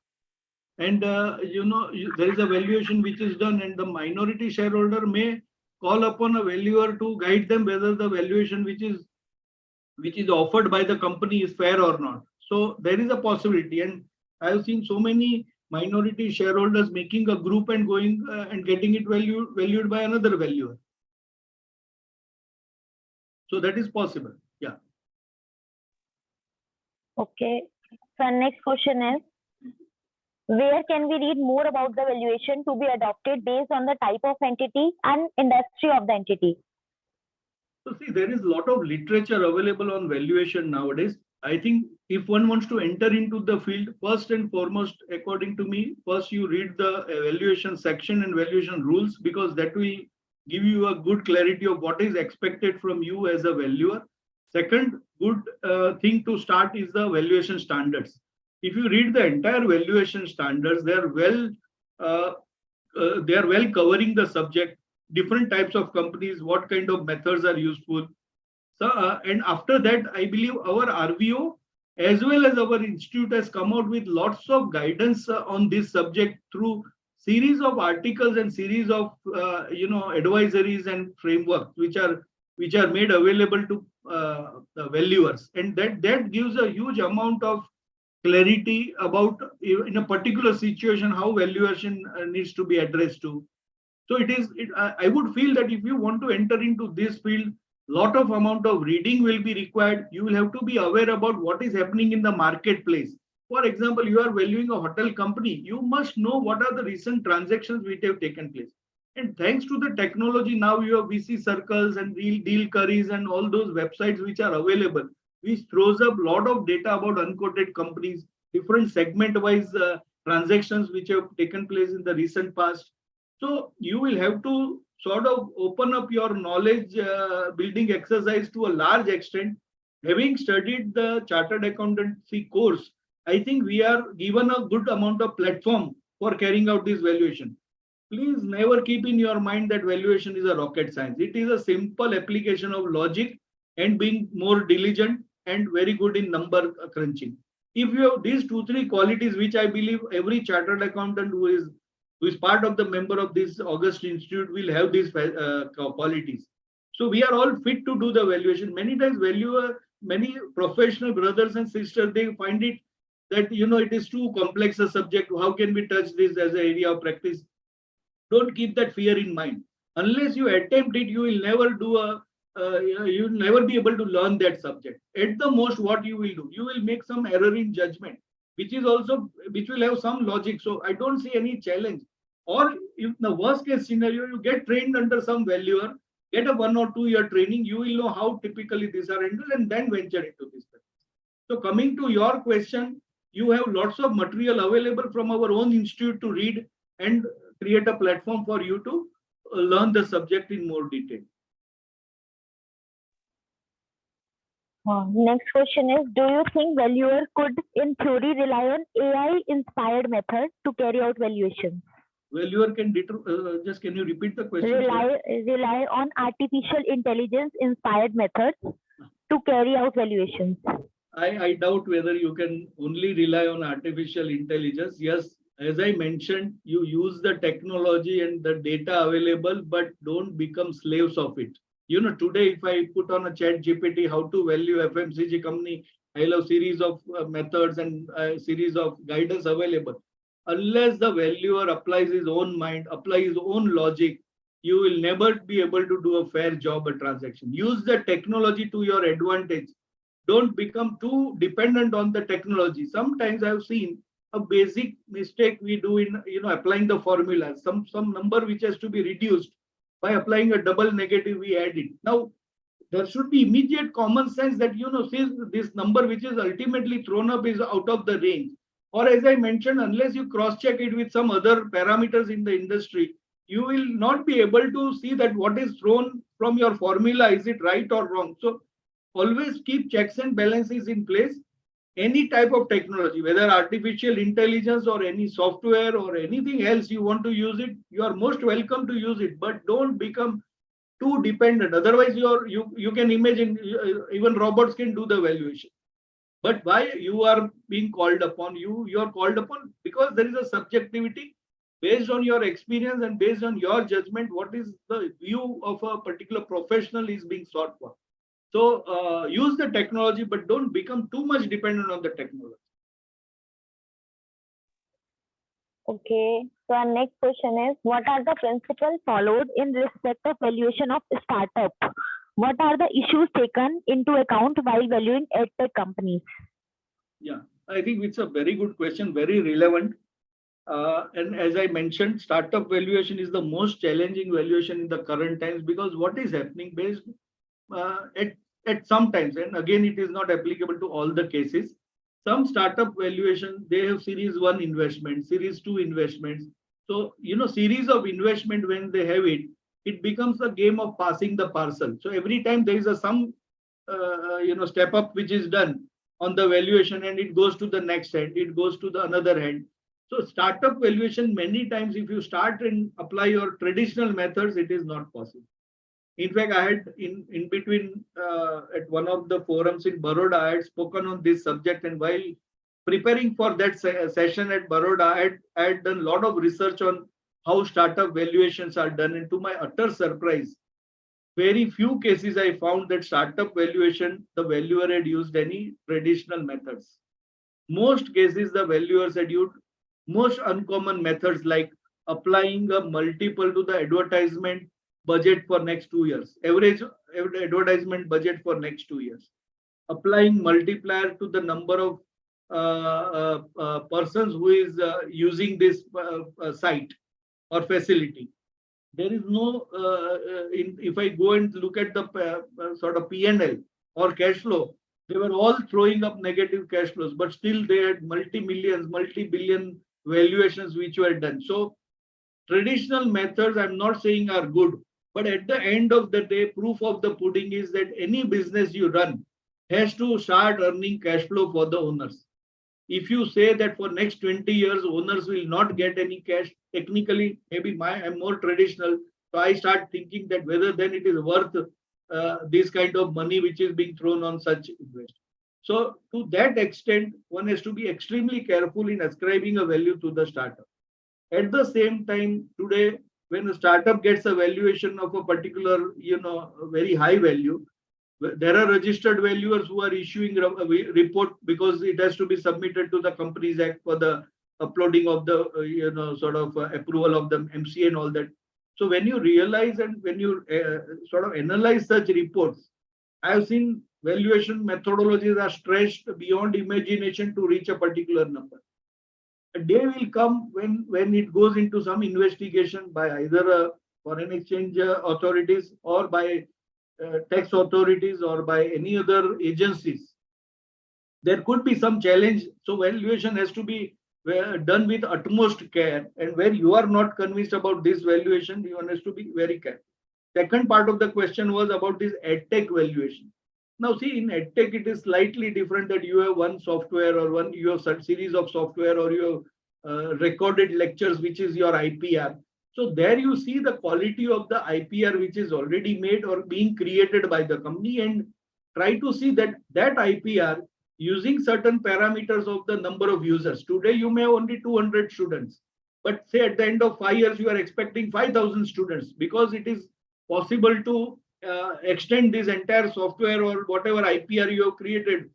and there is a valuation which is done, and the minority shareholder may call upon a valuer to guide them whether the valuation which is offered by the company is fair or not. So there is a possibility, and I have seen so many minority shareholders making a group and going and getting it valued by another valuer. So that is possible. Yeah. Okay. So next question is, where can we read more about the valuation to be adopted based on the type of entity and industry of the entity? So see, there is a lot of literature available on valuation nowadays. I think if one wants to enter into the field, first and foremost, according to me, first you read the valuation section and valuation rules, because that will give you a good clarity of what is expected from you as a valuer. Second good thing to start is the valuation standards. If you read the entire valuation standards, uh, they are well covering the subject, different types of companies, what kind of methods are useful. So, and after that, I believe our RVO as well as our institute has come out with lots of guidance on this subject through series of articles and series of advisories and frameworks which are made available to the valuers, and that gives a huge amount of clarity about in a particular situation how valuation needs to be addressed to. So I would feel that if you want to enter into this field, lot of amount of reading will be required. You will have to be aware about what is happening in the marketplace. For example, you are valuing a hotel company. You must know what are the recent transactions which have taken place. And thanks to the technology, now you have VC circles and deal curries and all those websites which are available, which throws up a lot of data about unquoted companies, different segment-wise transactions which have taken place in the recent past. So you will have to sort of open up your knowledge building exercise to a large extent. Having studied the chartered accountancy course, I think we are given a good amount of platform for carrying out this valuation. Please never keep in your mind that valuation is a rocket science. It is a simple application of logic and being more diligent and very good in number crunching. If you have these 2-3 qualities, which I believe every chartered accountant who is part of the member of this August Institute will have these qualities. So we are all fit to do the valuation. Many times many professional brothers and sisters, they find it that, it is too complex a subject. How can we touch this as an area of practice? Don't keep that fear in mind. Unless you attempt it, you will never you will never be able to learn that subject. At the most, what you will do, you will make some error in judgment, which will have some logic. So I don't see any challenge. Or if the worst case scenario, you get trained under some valuer, get a 1 or 2 year training, you will know how typically these are handled and then venture into this. So coming to your question, you have lots of material available from our own institute to read and create a platform for you to learn the subject in more detail. Next question is, do you think valuer could in theory rely on AI inspired method to carry out valuation? Valuer can just can you repeat the question? Rely on artificial intelligence inspired methods to carry out valuations. I doubt whether you can only rely on artificial intelligence. Yes, as I mentioned, you use the technology and the data available, but don't become slaves of it. Today, if I put on a chat GPT, how to value FMCG company, I'll have series of methods and a series of guidance available. Unless the valuer applies his own mind, applies his own logic, you will never be able to do a fair job at transaction. Use the technology to your advantage. Don't become too dependent on the technology. Sometimes I've seen a basic mistake we do in applying the formula. Some number which has to be reduced by applying a double negative, we add it. Now there should be immediate common sense that since this number which is ultimately thrown up is out of the range, or as I mentioned, unless you cross check it with some other parameters in the industry, you will not be able to see that what is thrown from your formula, is it right or wrong. So always keep checks and balances in place. Any type of technology, whether artificial intelligence or any software or anything else you want to use it, you are most welcome to use it, but don't become too dependent. Otherwise, you can imagine even robots can do the valuation. But why you are being called upon? You are called upon because there is a subjectivity based on your experience and based on your judgment. What is the view of a particular professional is being sought for. So use the technology, but don't become too much dependent on the technology. Okay. So our next question is, what are the principles followed in respect of valuation of startup? What are the issues taken into account while valuing edtech companies? Yeah, I think it's a very good question, very relevant. And as I mentioned, startup valuation is the most challenging valuation in the current times, because what is happening based at some times, and again, it is not applicable to all the cases. Some startup valuation, they have series 1 investment, series 2 investments. So, series of investment, when they have it, it becomes a game of passing the parcel. So every time there is some step up which is done on the valuation, and it goes to the next hand, it goes to the another hand. So startup valuation, many times if you start and apply your traditional methods, it is not possible. In fact, I had in between at one of the forums in Baroda, I had spoken on this subject, and while preparing for that session at Baroda, I had done a lot of research on how startup valuations are done, and to my utter surprise, very few cases I found that startup valuation, the valuer had used any traditional methods. Most cases, the valuers had used most uncommon methods like applying a multiple to the advertisement budget for next 2 years, average advertisement budget for next 2 years, applying multiplier to the number of persons who is using this site or facility. There is no, if I go and look at the sort of P&L or cash flow, they were all throwing up negative cash flows, but still they had multi-millions, multi-billion valuations which were done. So traditional methods, I'm not saying are good, but at the end of the day, proof of the pudding is that any business you run has to start earning cash flow for the owners. If you say that for next 20 years, owners will not get any cash, technically, maybe I'm more traditional. So I start thinking that whether then it is worth this kind of money which is being thrown on such investment. So to that extent, one has to be extremely careful in ascribing a value to the startup. At the same time, today, when a startup gets a valuation of a particular, very high value, there are registered valuers who are issuing a report because it has to be submitted to the Companies Act for the uploading of the, approval of the MCA and all that. So when you realize and when you sort of analyze such reports, I have seen valuation methodologies are stretched beyond imagination to reach a particular number. A day will come when it goes into some investigation by either foreign exchange authorities or by tax authorities or by any other agencies. There could be some challenge. So valuation has to be done with utmost care. And where you are not convinced about this valuation, one has to be very careful. Second part of the question was about this EdTech valuation. Now see, in EdTech, it is slightly different that you have one software or you have a series of software or you have recorded lectures, which is your IPR. So there you see the quality of the IPR which is already made or being created by the company, and try to see that IPR using certain parameters of the number of users. Today you may have only 200 students, but say at the end of 5 years you are expecting 5,000 students, because it is possible to extend this entire software or whatever IPR you have created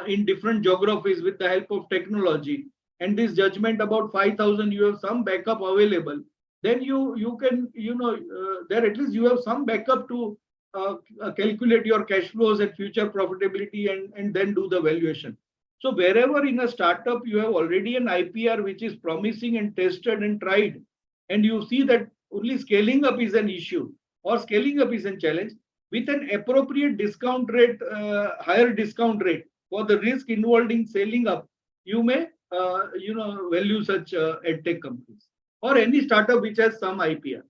in different geographies with the help of technology. And this judgment about 5,000, you have some backup available. Then you can, there at least you have some backup to calculate your cash flows and future profitability and then do the valuation. So wherever in a startup you have already an IPR which is promising and tested and tried, and you see that only scaling up is an issue or scaling up is a challenge, with an appropriate discount rate, higher discount rate for the risk involved in scaling up, you may value such EdTech companies or any startup which has some IPR.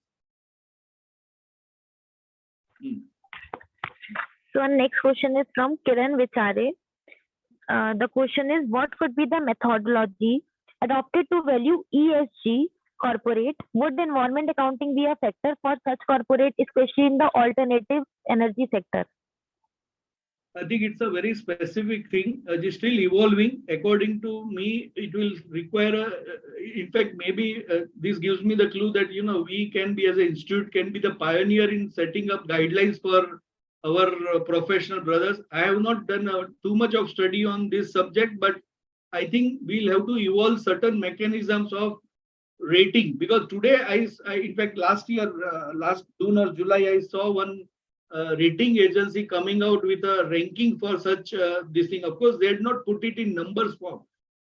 So our next question is from Kiran Vichare. The question is, what could be the methodology adopted to value ESG corporate? Would environment accounting be a factor for such corporate, especially in the alternative energy sector? I think it's a very specific thing. It is still evolving. According to me, it will require, in fact, maybe this gives me the clue that, we can be, as an institute, can be the pioneer in setting up guidelines for our professional brothers. I have not done too much of study on this subject, but I think we'll have to evolve certain mechanisms of rating, because today I in fact, last year, last June or July, I saw one rating agency coming out with a ranking for such this thing. Of course, they had not put it in numbers form,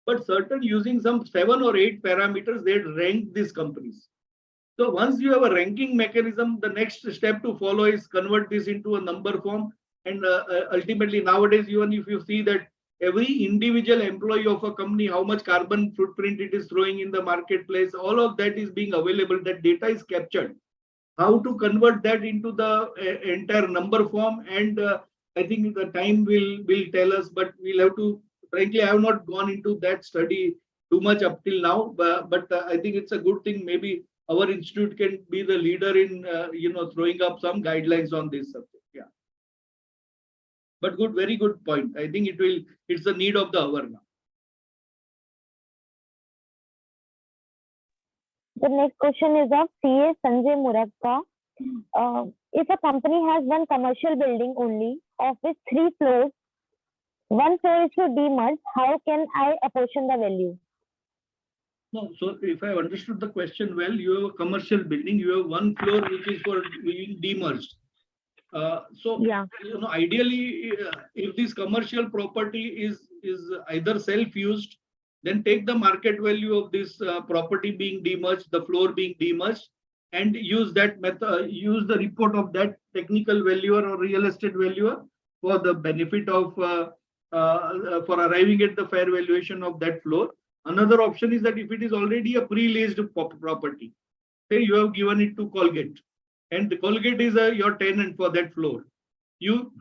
but certain using some 7 or 8 parameters, they had ranked these companies. So once you have a ranking mechanism, the next step to follow is convert this into a number form. And ultimately nowadays, even if you see that every individual employee of a company, how much carbon footprint it is throwing in the marketplace, all of that is being available. That data is captured. how to convert that into the entire number form, and I think the time will tell us, but we'll have to, frankly, I have not gone into that study too much up till now, but I think it's a good thing. Maybe our institute can be the leader in, throwing up some guidelines on this subject. Yeah. But good, very good point. I think it's the need of the hour now. The next question is of CA Sanjay Murabka. If a company has one commercial building only, of which 3 floors, one floor is to demerge, how can I apportion the value? No, so if I understood the question well, you have a commercial building, you have one floor which is for being demerged. So, Yeah. Ideally, if this commercial property is either self-used, then take the market value of this property being demerged, the floor being demerged, and use that method, use the report of that technical valuer or real estate valuer for the benefit of for arriving at the fair valuation of that floor. Another option is that if it is already a pre-leased property, say you have given it to Colgate, and the Colgate is your tenant for that floor. You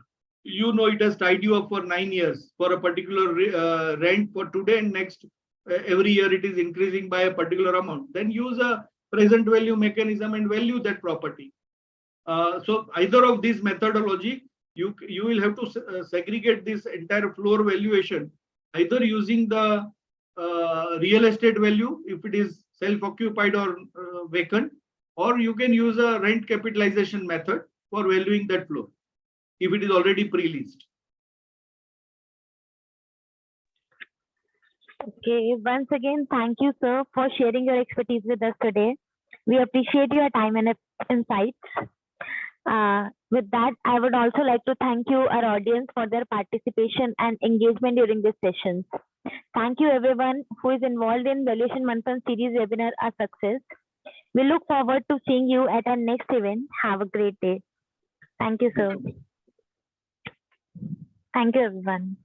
it has tied you up for 9 years for a particular rent for today and next. Every year it is increasing by a particular amount. Then use a present value mechanism and value that property. So either of these methodology, you will have to segregate this entire floor valuation, either using the real estate value if it is self-occupied or vacant, or you can use a rent capitalization method for valuing that floor if it is already pre-leased. Okay, once again, thank you, sir, for sharing your expertise with us today. We appreciate your time and insights. With that, I would also like to thank you, our audience, for their participation and engagement during this session. Thank you, everyone who is involved in Valuation Manthan series webinar A Success. We look forward to seeing you at our next event. Have a great day. Thank you, sir. Thank you, everyone.